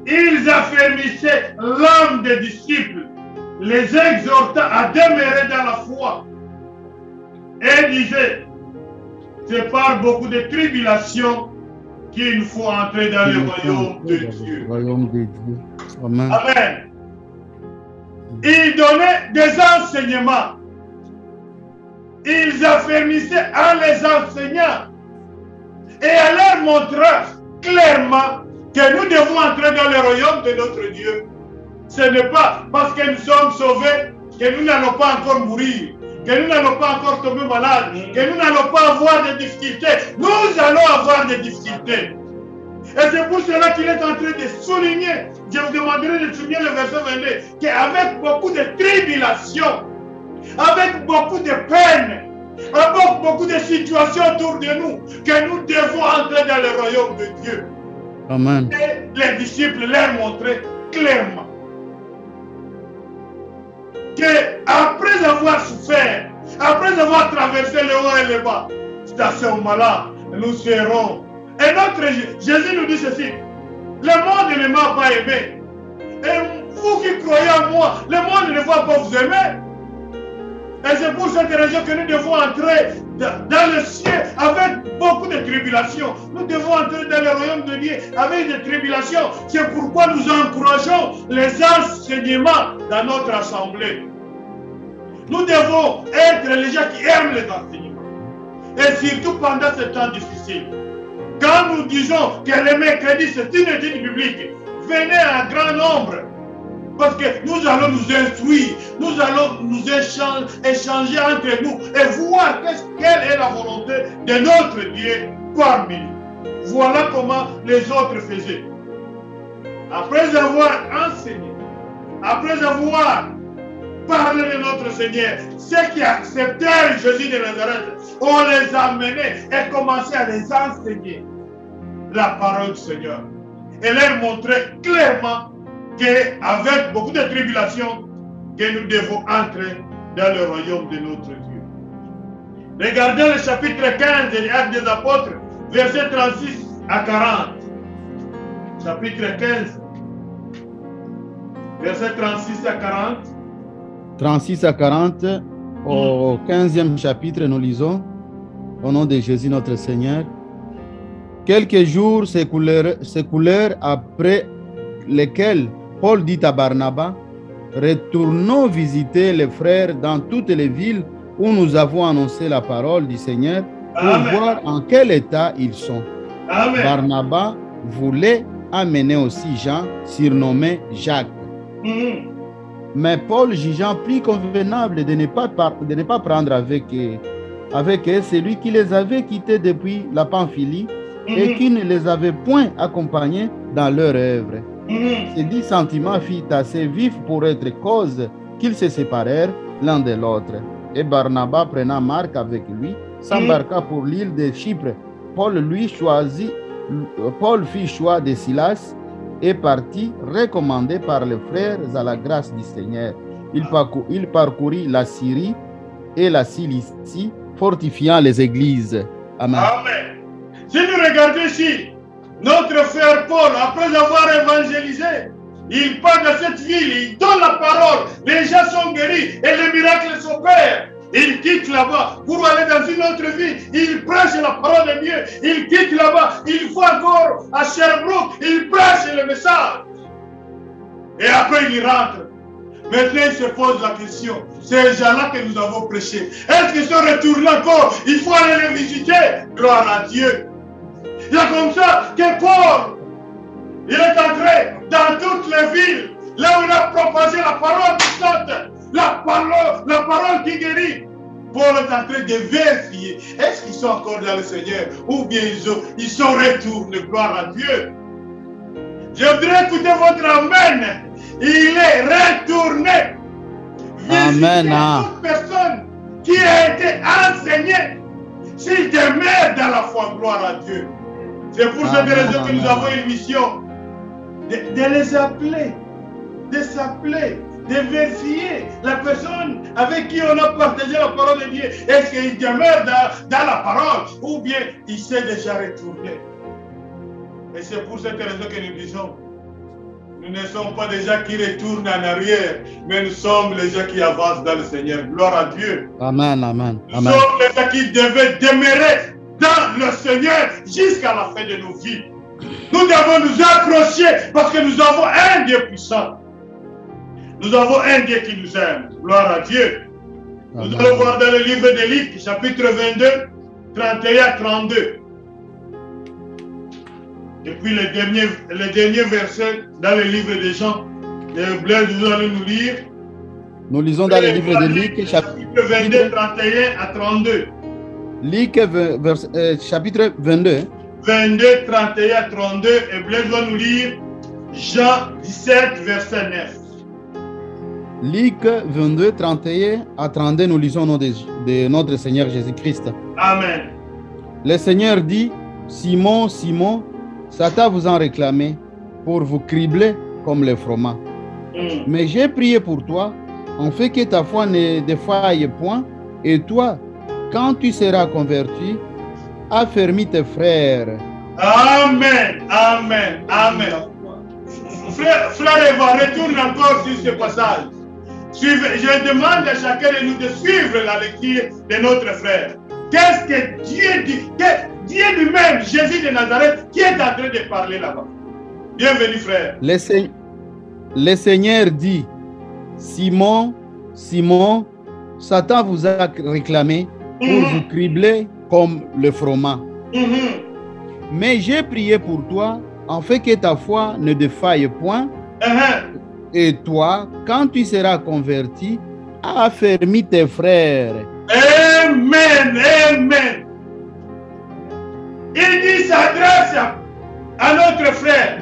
ils affermissaient l'âme des disciples, les exhortant à demeurer dans la foi. Et disaient, c'est par beaucoup de tribulations qu'il faut entrer dans le royaume de Dieu. Amen. Amen. Ils donnaient des enseignements. Ils affermissaient en les enseignant et en leur montrant clairement que nous devons entrer dans le royaume de notre Dieu. Ce n'est pas parce que nous sommes sauvés que nous n'allons pas encore mourir, que nous n'allons pas encore tomber malades, que nous n'allons pas avoir de difficultés. Nous allons avoir des difficultés. Et c'est pour cela qu'il est en train de souligner, je vous demanderai de souligner le verset 22, qu'avec beaucoup de tribulations, avec beaucoup de peines, avec beaucoup de situations autour de nous, que nous devons entrer dans le royaume de Dieu. Amen. Et les disciples leur montraient clairement qu'après avoir souffert, après avoir traversé le haut et le bas, c'est à ce moment-là nous serons. Et notre Jésus nous dit ceci, le monde ne m'a pas aimé. Et vous qui croyez en moi, le monde ne va pas vous aimer. Et c'est pour cette raison que nous devons entrer dans le ciel avec beaucoup de tribulations. Nous devons entrer dans le royaume de Dieu avec des tribulations. C'est pourquoi nous encourageons les enseignements dans notre assemblée. Nous devons être les gens qui aiment les enseignements. Et surtout pendant ce temps difficile. Quand nous disons que le mercredi c'est une étude biblique, venez en grand nombre. Parce que nous allons nous instruire, nous allons nous échanger entre nous et voir quelle est la volonté de notre Dieu parmi nous. Voilà comment les autres faisaient. Après avoir enseigné, après avoir parlé de notre Seigneur, ceux qui acceptèrent Jésus de Nazareth, on les amenait et commençait à les enseigner la parole du Seigneur. Et leur montrer clairement qu'avec beaucoup de tribulations, que nous devons entrer dans le royaume de notre Dieu. Regardez le chapitre 15 des Actes des Apôtres, versets 36 à 40. Chapitre 15, versets 36 à 40. 36 à 40, au 15e chapitre, nous lisons, au nom de Jésus notre Seigneur. Quelques jours s'écoulèrent après lesquels Paul dit à Barnabas, retournons visiter les frères dans toutes les villes où nous avons annoncé la parole du Seigneur pour voir en quel état ils sont. Amen. Barnabas voulait amener aussi Jean, surnommé Jacques. Mais Paul, jugeant plus convenable de ne pas prendre avec eux celui qui les avait quittés depuis la Pamphylie et qui ne les avait point accompagnés dans leur œuvre. Ces 10 sentiments furent assez vifs pour être cause qu'ils se séparèrent l'un de l'autre. Et Barnabas, prenant Marc avec lui, s'embarqua pour l'île de Chypre. Paul fit choix de Silas et partit, recommandé par les frères à la grâce du Seigneur. Il parcourut la Syrie et la Cilicie, fortifiant les églises. Amen. Amen. Si nous regardons ici, notre frère Paul, après avoir évangélisé, il part de cette ville, il donne la parole, les gens sont guéris et les miracles s'opèrent. Il quitte là-bas pour aller dans une autre ville, il prêche la parole de Dieu, il quitte là-bas, il va encore à Sherbrooke, il prêche le message. Et après il rentre. Maintenant il se pose la question, ces gens-là que nous avons prêchés, est-ce qu'ils sont retournés encore? Il faut aller les visiter. Gloire à Dieu. Il y a comme ça que Paul, il est entré dans toutes les villes, là où il a propagé la parole qui saute, la parole qui guérit. Paul est en train de vérifier, est-ce qu'ils sont encore dans le Seigneur ou bien ils sont retournés, gloire à Dieu. Je voudrais écouter votre amen. Il est retourné. Amen. Toute personne qui a été enseignée, s'il demeure dans la foi, gloire à Dieu. C'est pour cette raison que nous avons une mission de les appeler, de s'appeler, de vérifier la personne avec qui on a partagé la parole de Dieu. Est-ce qu'il demeure dans la parole ou bien il s'est déjà retourné? Et c'est pour cette raison que nous disons, nous ne sommes pas des gens qui retournent en arrière, mais nous sommes les gens qui avancent dans le Seigneur. Gloire à Dieu. Amen, amen. Nous sommes les gens qui devaient demeurer dans le Seigneur jusqu'à la fin de nos vies. Nous devons nous accrocher parce que nous avons un Dieu puissant. Nous avons un Dieu qui nous aime. Gloire à Dieu. Amen. Nous allons voir dans le livre de Luc, chapitre 22, 31 à 32. Et puis le dernier verset dans le livre de Jean. Blaise, vous allez nous lire. Nous lisons dans le livre de Luc, chapitre 22, 31 à 32. Luc, chapitre 22. 22, 31 à 32. Et Blaise va nous lire Jean 17, verset 9. Luc 22, 31 à 32, nous lisons au nom de notre Seigneur Jésus-Christ. Amen. Le Seigneur dit, Simon, Simon, Satan vous en réclamait pour vous cribler comme le froment. Mais j'ai prié pour toi, en fait que ta foi ne défaille point, et toi, quand tu seras converti, affermis tes frères. Amen, amen, amen. Frère Eva, retourne encore sur ce passage. Je demande à chacun de nous de suivre la lecture de notre frère. Qu'est-ce que Dieu dit? Dieu lui-même, Jésus de Nazareth, qui est en train de parler là-bas. Bienvenue, frère. Le Seigneur dit, Simon, Simon, Satan vous a réclamé pour vous cribler comme le froment. Mais j'ai prié pour toi, en fait que ta foi ne défaille point. Et toi, quand tu seras converti, affermis tes frères. Amen, amen. Il dit, s'adresse à notre frère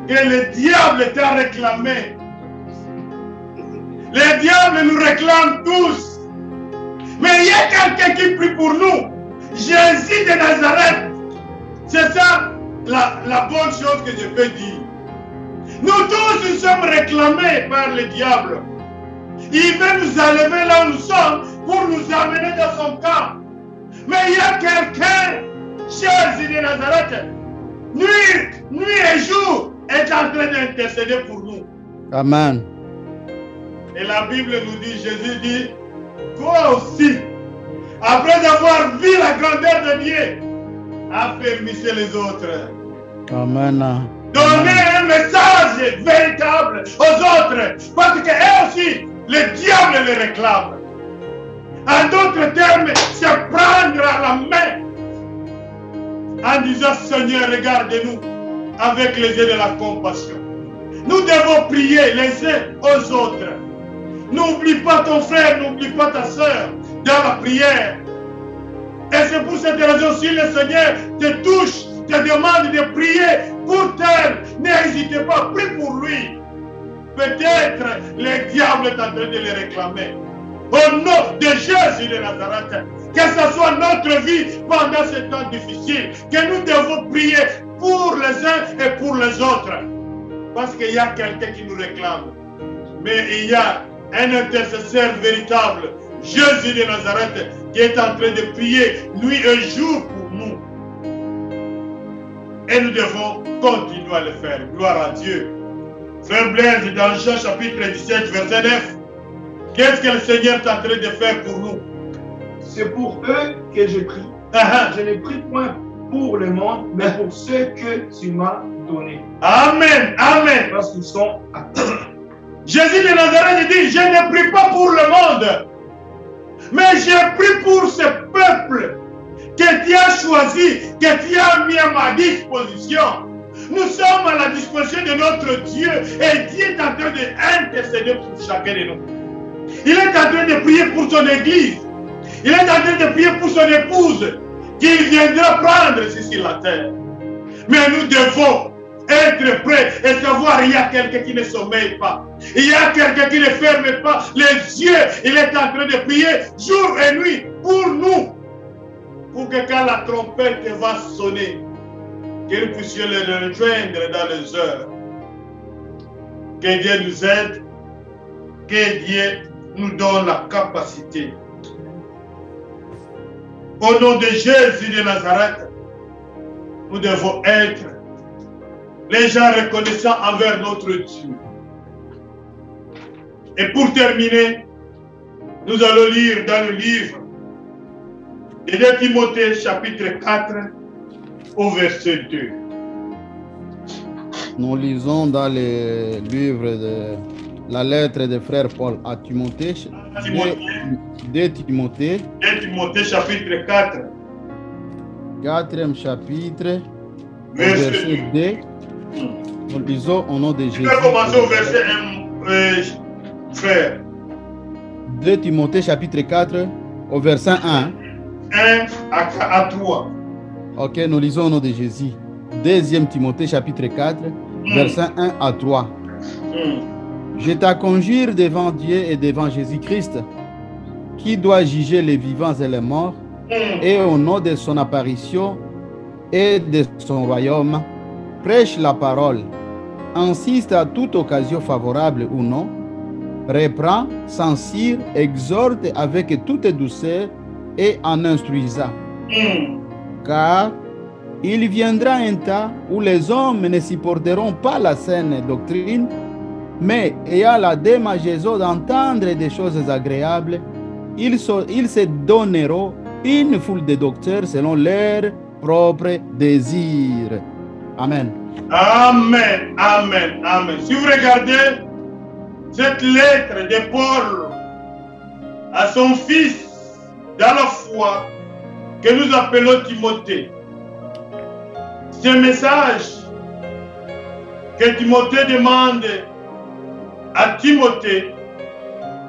que le diable t'a réclamé. Le diable nous réclame tous. Mais il y a quelqu'un qui prie pour nous. Jésus de Nazareth. C'est ça la bonne chose que je peux dire. Nous tous nous sommes réclamés par le diable. Il veut nous enlever là où nous sommes pour nous amener dans son camp. Mais il y a quelqu'un, Jésus de Nazareth, nuit et jour, est en train d'intercéder pour nous. Amen. Et la Bible nous dit, Jésus dit, toi aussi, après avoir vu la grandeur de Dieu, affermissez les autres. Amen. Donnez un message véritable aux autres, parce qu'eux aussi, le diable les réclame. En d'autres termes, c'est prendre à la main en disant, Seigneur, regarde-nous avec les yeux de la compassion. Nous devons prier les uns aux autres. N'oublie pas ton frère, n'oublie pas ta soeur dans la prière. Et c'est pour cette raison, si le Seigneur te touche, te demande de prier pour tel, n'hésitez pas, prie pour lui. Peut-être le diable est en train de le réclamer. Au nom de Jésus de Nazareth, que ce soit notre vie pendant ce temps difficile, que nous devons prier pour les uns et pour les autres. Parce qu'il y a quelqu'un qui nous réclame. Mais il y a un intercesseur véritable, Jésus de Nazareth, qui est en train de prier nuit et jour pour nous. Et nous devons continuer à le faire. Gloire à Dieu. Frère Blaise, dans Jean chapitre 17, verset 9, qu'est-ce que le Seigneur est en train de faire pour nous? C'est pour eux que je prie. Je ne prie point pour le monde, mais pour ceux que tu m'as donnés. Amen, amen. Parce qu'ils sont à toi. Jésus de Nazareth dit, je ne prie pas pour le monde, mais je prie pour ce peuple que tu as choisi, que tu as mis à ma disposition. Nous sommes à la disposition de notre Dieu et Dieu est en train d'intercéder pour chacun de nous. Il est en train de prier pour son église. Il est en train de prier pour son épouse qu'il viendra prendre ici sur la terre. Mais nous devons être prêts et savoir il y a quelqu'un qui ne sommeille pas. Il y a quelqu'un qui ne ferme pas les yeux. Il est en train de prier jour et nuit pour nous. Pour que quand la trompette va sonner, que nous puissions le rejoindre dans les heures. Que Dieu nous aide. Que Dieu nous donne la capacité. Au nom de Jésus de Nazareth, nous devons être les gens reconnaissants envers notre Dieu. Et pour terminer, nous allons lire dans le livre de 2 Timothée chapitre 4 au verset 2. Nous lisons dans le livre de la lettre de frère Paul à Timothée, 2 Timothée chapitre 4. 4e chapitre, verset 2. Nous lisons au nom de Jésus. Je vais commencer au verset 1, frère. 2 Timothée chapitre 4 au verset 1. 1 à 3. Ok, nous lisons au nom de Jésus. 2 Timothée chapitre 4, verset 1 à 3. Je te conjure devant Dieu et devant Jésus-Christ, qui doit juger les vivants et les morts, et au nom de son apparition et de son royaume, prêche la parole, insiste à toute occasion favorable ou non, reprend, censure, exhorte avec toute douceur et en instruisant. Car il viendra un temps où les hommes ne supporteront pas la saine doctrine, mais ayant la démageaison d'entendre des choses agréables, ils se donneront une foule de docteurs selon leurs propres désirs. Amen. Amen, amen, amen. Si vous regardez cette lettre de Paul à son fils dans la foi que nous appelons Timothée, ce message que Timothée demande à Timothée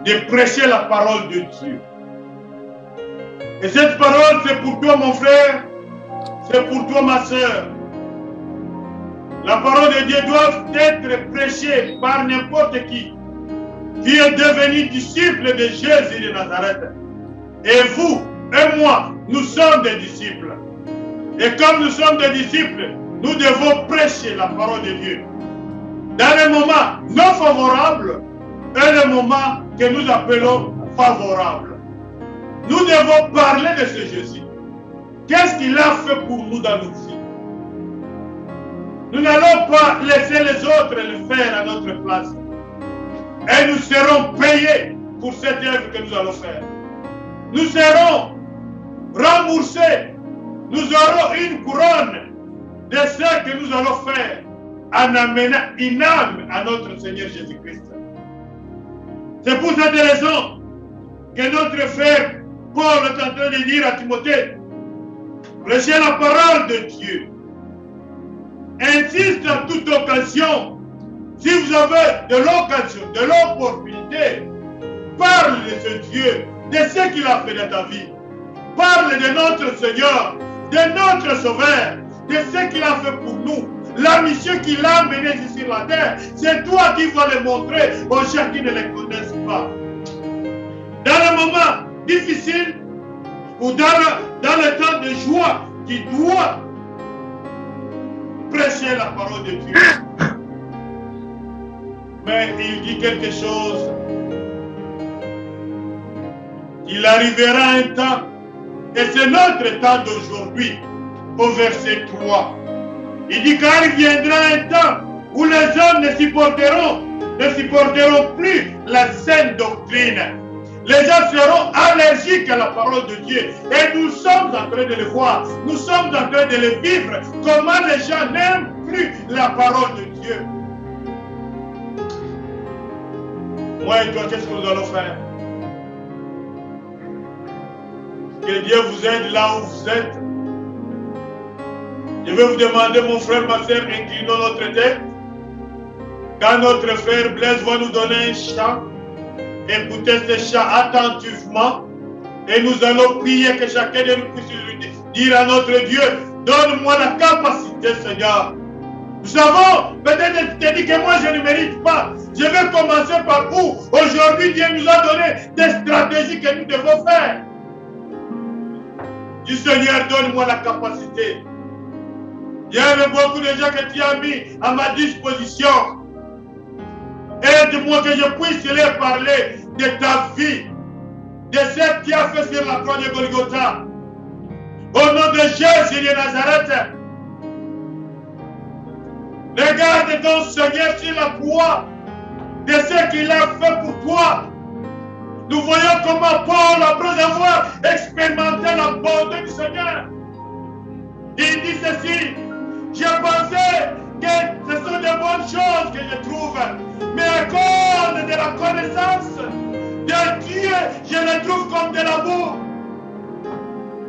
de prêcher la parole de Dieu. Et cette parole, c'est pour toi, mon frère, c'est pour toi, ma soeur. La parole de Dieu doit être prêchée par n'importe qui est devenu disciple de Jésus de Nazareth. Et vous et moi, nous sommes des disciples. Et comme nous sommes des disciples, nous devons prêcher la parole de Dieu. Dans les moments non favorables et les moments que nous appelons favorables. Nous devons parler de ce Jésus. Qu'est-ce qu'il a fait pour nous dans nos vies? Nous n'allons pas laisser les autres le faire à notre place. Et nous serons payés pour cette œuvre que nous allons faire. Nous serons remboursés. Nous aurons une couronne de ce que nous allons faire en amenant une âme à notre Seigneur Jésus-Christ. C'est pour cette raison que notre frère Paul est en train de dire à Timothée, prêchez la parole de Dieu. Insiste en toute occasion. Si vous avez de l'occasion, de l'opportunité, parle de ce Dieu, de ce qu'il a fait dans ta vie. Parle de notre Seigneur, de notre Sauveur, de ce qu'il a fait pour nous. La mission qu'il a menée ici sur la terre, c'est toi qui vas le montrer aux gens qui ne le connaissent pas. Dans les moments difficiles ou dans le temps de joie, tu dois prêcher la parole de Dieu. Mais il dit quelque chose. Il arrivera un temps, et c'est notre temps d'aujourd'hui, au verset 3. Il dit car il viendra un temps où les hommes ne supporteront plus la saine doctrine. Les gens seront allergiques à la parole de Dieu. Et nous sommes en train de le voir. Nous sommes en train de le vivre. Comment les gens n'aiment plus la parole de Dieu. Moi et toi, qu'est-ce que nous allons faire? Que Dieu vous aide là où vous êtes. Je vais vous demander, mon frère, ma soeur, inclinons notre tête. Quand notre frère Blaise va nous donner un chant, écoutez ce chant attentivement et nous allons prier que chacun de nous puisse dire à notre Dieu, donne-moi la capacité, Seigneur. Nous avons peut-être dit que moi je ne mérite pas. Je vais commencer par vous. Aujourd'hui, Dieu nous a donné des stratégies que nous devons faire. Du Seigneur, donne-moi la capacité. Il y avait beaucoup de gens que tu as mis à ma disposition. Aide-moi que je puisse leur parler de ta vie, de ce que tu as fait sur la croix de Golgotha. Au nom de Jésus de Nazareth, regarde ton Seigneur sur la croix, de ce qu'il a fait pour toi. Nous voyons comment Paul, après avoir expérimenté la bonté du Seigneur, il dit ceci: j'ai pensé que ce sont de bonnes choses que je trouve, mais à cause de la connaissance de Dieu, je les trouve comme de l'amour.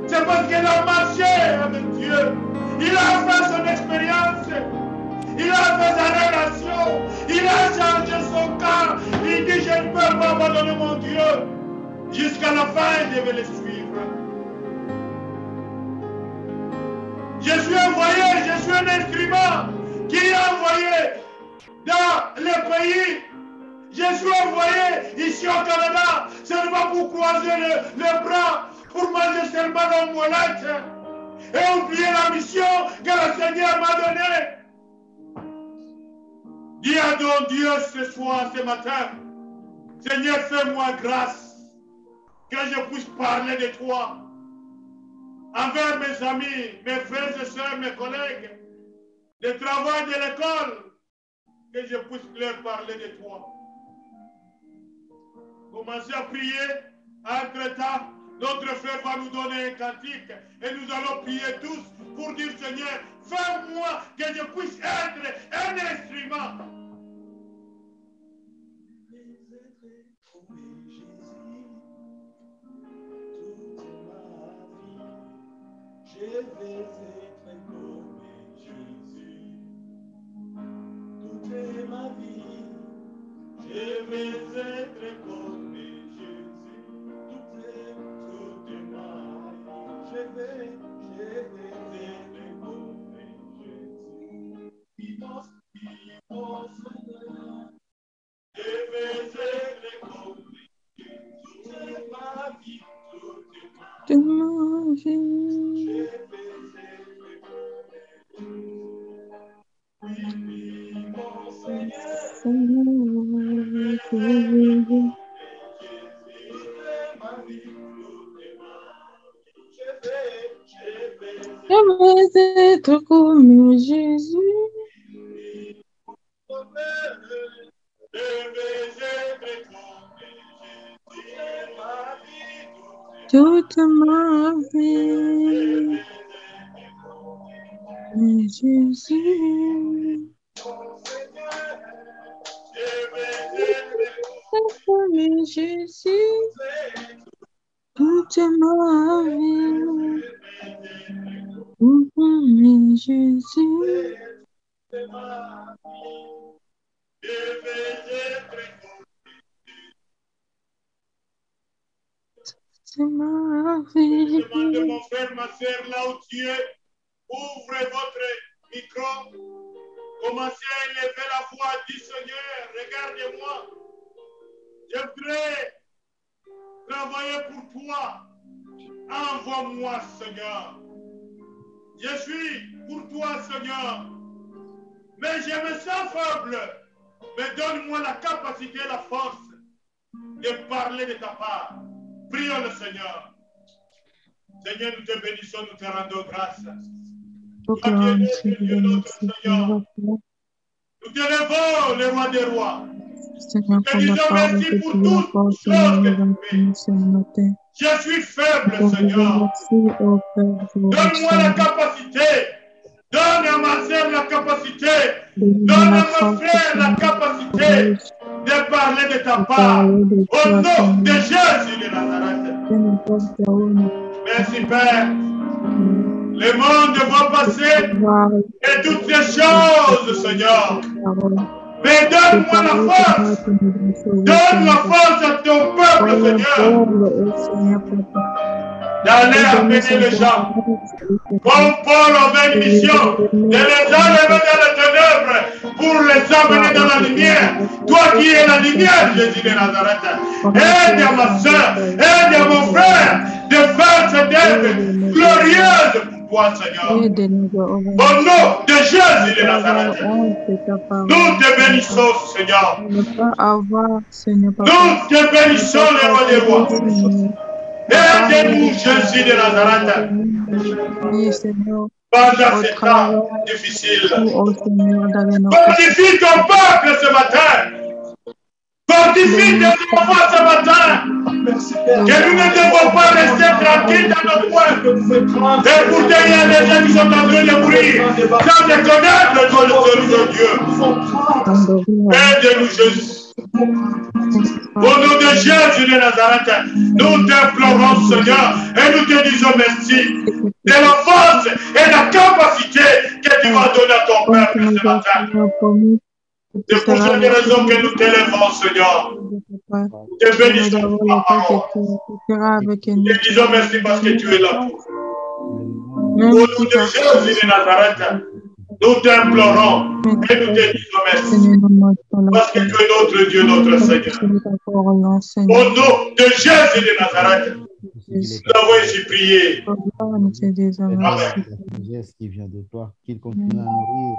C'est parce qu'il a marché avec Dieu. Il a fait son expérience. Il a fait sa relation. Il a changé son cœur. Il dit, je ne peux pas abandonner mon Dieu. Jusqu'à la fin, je vais le suivre. Je suis envoyé, je suis un instrument qui est envoyé dans les pays. Je suis envoyé ici au Canada seulement pour croiser les bras, pour manger seulement dans mon lac et oublier la mission que le Seigneur m'a donnée. Dis à ton Dieu ce soir, ce matin, Seigneur, fais-moi grâce que je puisse parler de toi envers mes amis, mes frères et sœurs, mes collègues, de travail de l'école, que je puisse leur parler de toi. Commencez à prier. Entre-temps, notre frère va nous donner un cantique et nous allons prier tous pour dire, Seigneur, fais-moi que je puisse être un instrument. Je vais être comme Jésus, toute ma vie. Je vais être comme Jésus, toute ma vie. Je vais être comme Jésus. Mon Seigneur. Je vais être comme Jésus, toute ma vie, toute ma vie. Je vais être comme Jésus. Toute ma vie. Jésus. Comme Jésus, toute ma vie, comme Jésus, toute ma vie. Je demande mon frère, ma soeur, là où tu es, ouvrez votre micro. Commencez à élever la voix du Seigneur. Regardez-moi. Je voudrais travailler pour toi. Envoie-moi, Seigneur. Je suis pour toi, Seigneur. Mais je me sens faible. Mais donne-moi la capacité et la force de parler de ta part. Prions le Seigneur. Seigneur, nous te bénissons, nous te rendons grâce. Toi qui es Dieu, notre Seigneur. Nous te levons, le roi des rois. Seigneur, Te disons merci pour toutes choses que tu fais. Je suis faible, Seigneur. Donne-moi la capacité. Donne à ma sœur la capacité. Donne à mon frère la capacité de parler de ta part. Au nom de Jésus de Nazareth. Merci, Père. Le monde va passer et toutes ces choses, Seigneur. Mais donne-moi la force. Donne la force à ton peuple, Seigneur. D'aller amener les gens. Comme Paul avait une mission de les enlever dans les ténèbres pour les amener dans la lumière. Toi qui es la lumière, Jésus de Nazareth. Aide à ma soeur, aide à mon frère de faire cette œuvre glorieuse pour toi, Seigneur. Au nom de Jésus de Nazareth. Nous te bénissons, Seigneur. Nous te bénissons, le roi des rois. Aide-nous, Jésus de Nazareth. Pendant ces temps difficiles. Fortifie ton peuple ce matin. Fortifie tes enfants ce matin. Que nous ne devons pas rester tranquilles dans nos coins. Et pourtant, il y a des gens qui sont en train de mourir sans reconnaître le nom de Dieu. Aide-nous, Jésus. Au nom de Jésus de Nazareth, nous t'implorons, Seigneur, et nous te disons merci de la force et la capacité que tu vas donner à ton peuple ce matin. C'est pour cette raison que nous t'élèvons, Seigneur. Nous te bénissons pour ta parole. Nous te disons merci parce que tu es là. Au nom de Jésus de Nazareth, nous t'implorons et nous te disons merci. Parce que tu es notre Dieu, notre Seigneur. Au nom de Jésus de Nazareth, nous avons ainsi prié. Amen. Qui vient de toi, qu'il continue à nourrir.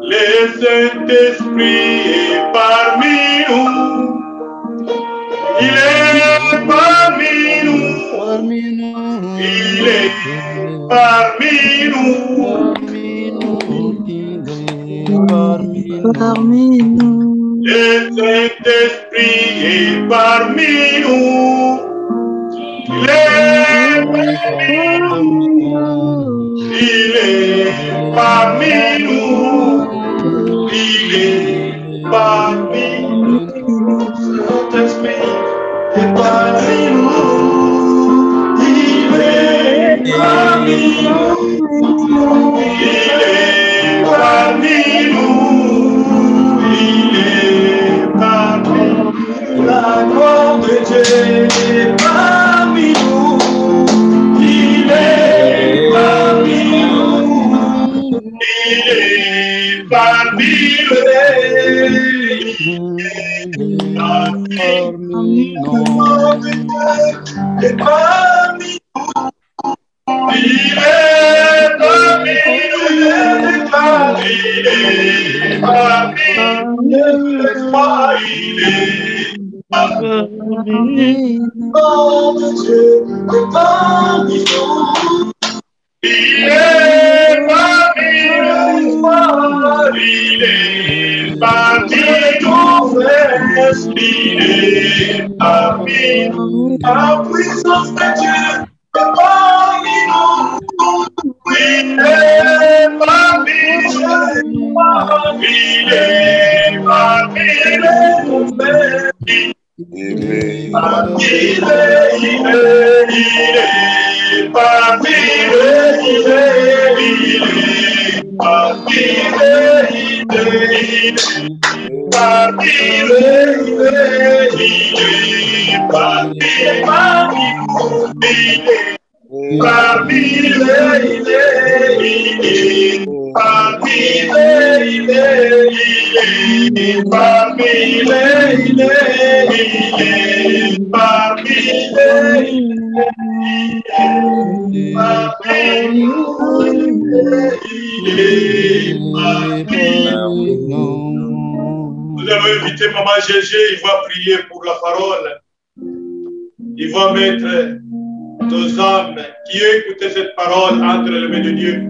Le Saint-Esprit est parmi nous. Il est parmi nous. Il est parmi nous. Le Saint-Esprit est parmi nous. Il est parmi nous. Il est parmi nous. Il est parmi nous. Saint-Esprit est parmi nous. Il est parmi nous. Il est parmi nous. Il est parmi nous. La gloire de Dieu est parmi nous. Il est parmi nous. Il est parmi nous. La puissance de Dieu est parmi nous. Il est parmi nous. Il est parmi nous. Il est parmi Nous allons inviter Maman Gégé, il va prier pour la parole. Il va mettre nos âmes qui ont écouté cette parole entre les mains de Dieu.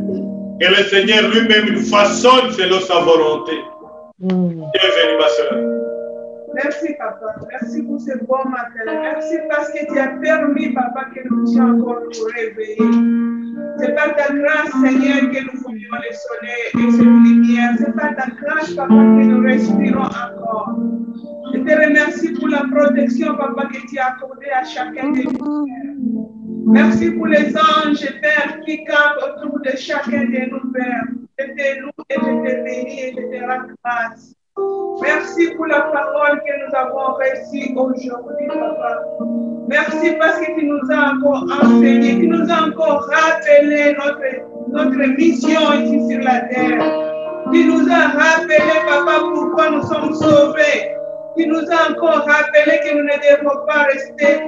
Que le Seigneur lui-même nous façonne selon sa volonté. Bienvenue, ma soeur. Merci, Papa. Merci pour ce bon matin. Merci parce que tu as permis, Papa, que nous puissions encore nous réveiller. C'est par ta grâce, Seigneur, que nous voyons le soleil et cette lumière. C'est par ta grâce, Papa, que nous respirons encore. Je te remercie pour la protection, Papa, que tu as accordée à chacun de nous. Merci pour les anges, Père, qui campent autour de chacun de nous, Père. Je te loue et je te bénis et je te rends grâce. Merci pour la parole que nous avons reçue aujourd'hui, Papa. Merci parce que tu nous as encore enseigné, tu nous as encore rappelé notre mission ici sur la terre. Tu nous as rappelé, Papa, pourquoi nous sommes sauvés. Tu nous as encore rappelé que nous ne devons pas rester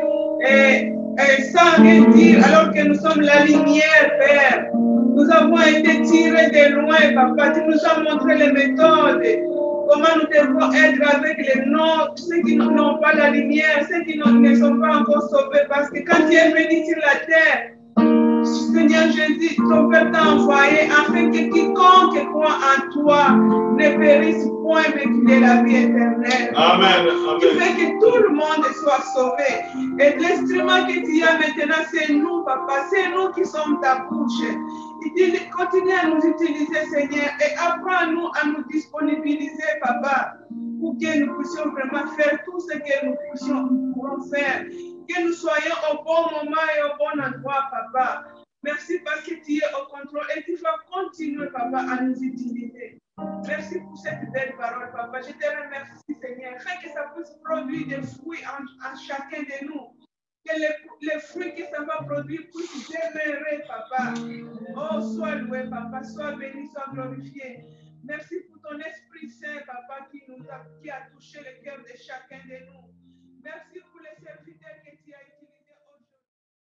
sans rien dire alors que nous sommes la lumière, Père. Nous avons été tirés de loin, Papa. Tu nous as montré les méthodes. Comment nous devons être avec les noms, ceux qui n'ont pas la lumière, ceux qui ne sont pas encore sauvés. Parce que quand tu es venu sur la terre, Seigneur Jésus, ton Père t'a envoyé afin que quiconque croit en toi ne périsse point, mais qu'il ait la vie éternelle. Amen. Tu fais que tout le monde soit sauvé. Et l'instrument que tu as maintenant, c'est nous, Papa. C'est nous qui sommes ta bouche. Il dit, continue à nous utiliser, Seigneur, et apprends-nous à nous disponibiliser, Papa, pour que nous puissions vraiment faire tout ce que nous pourrons faire. Que nous soyons au bon moment et au bon endroit, Papa. Merci parce que tu es au contrôle et tu vas continuer, Papa, à nous utiliser. Merci pour cette belle parole, Papa. Je te remercie, Seigneur. Fais que ça puisse produire des fruits en chacun de nous. Que les fruits que ça va produire puissent demeurer, Papa. Oh, sois loué, Papa. Sois béni, sois glorifié. Merci pour ton Esprit Saint, Papa, qui a touché le cœur de chacun de nous. Merci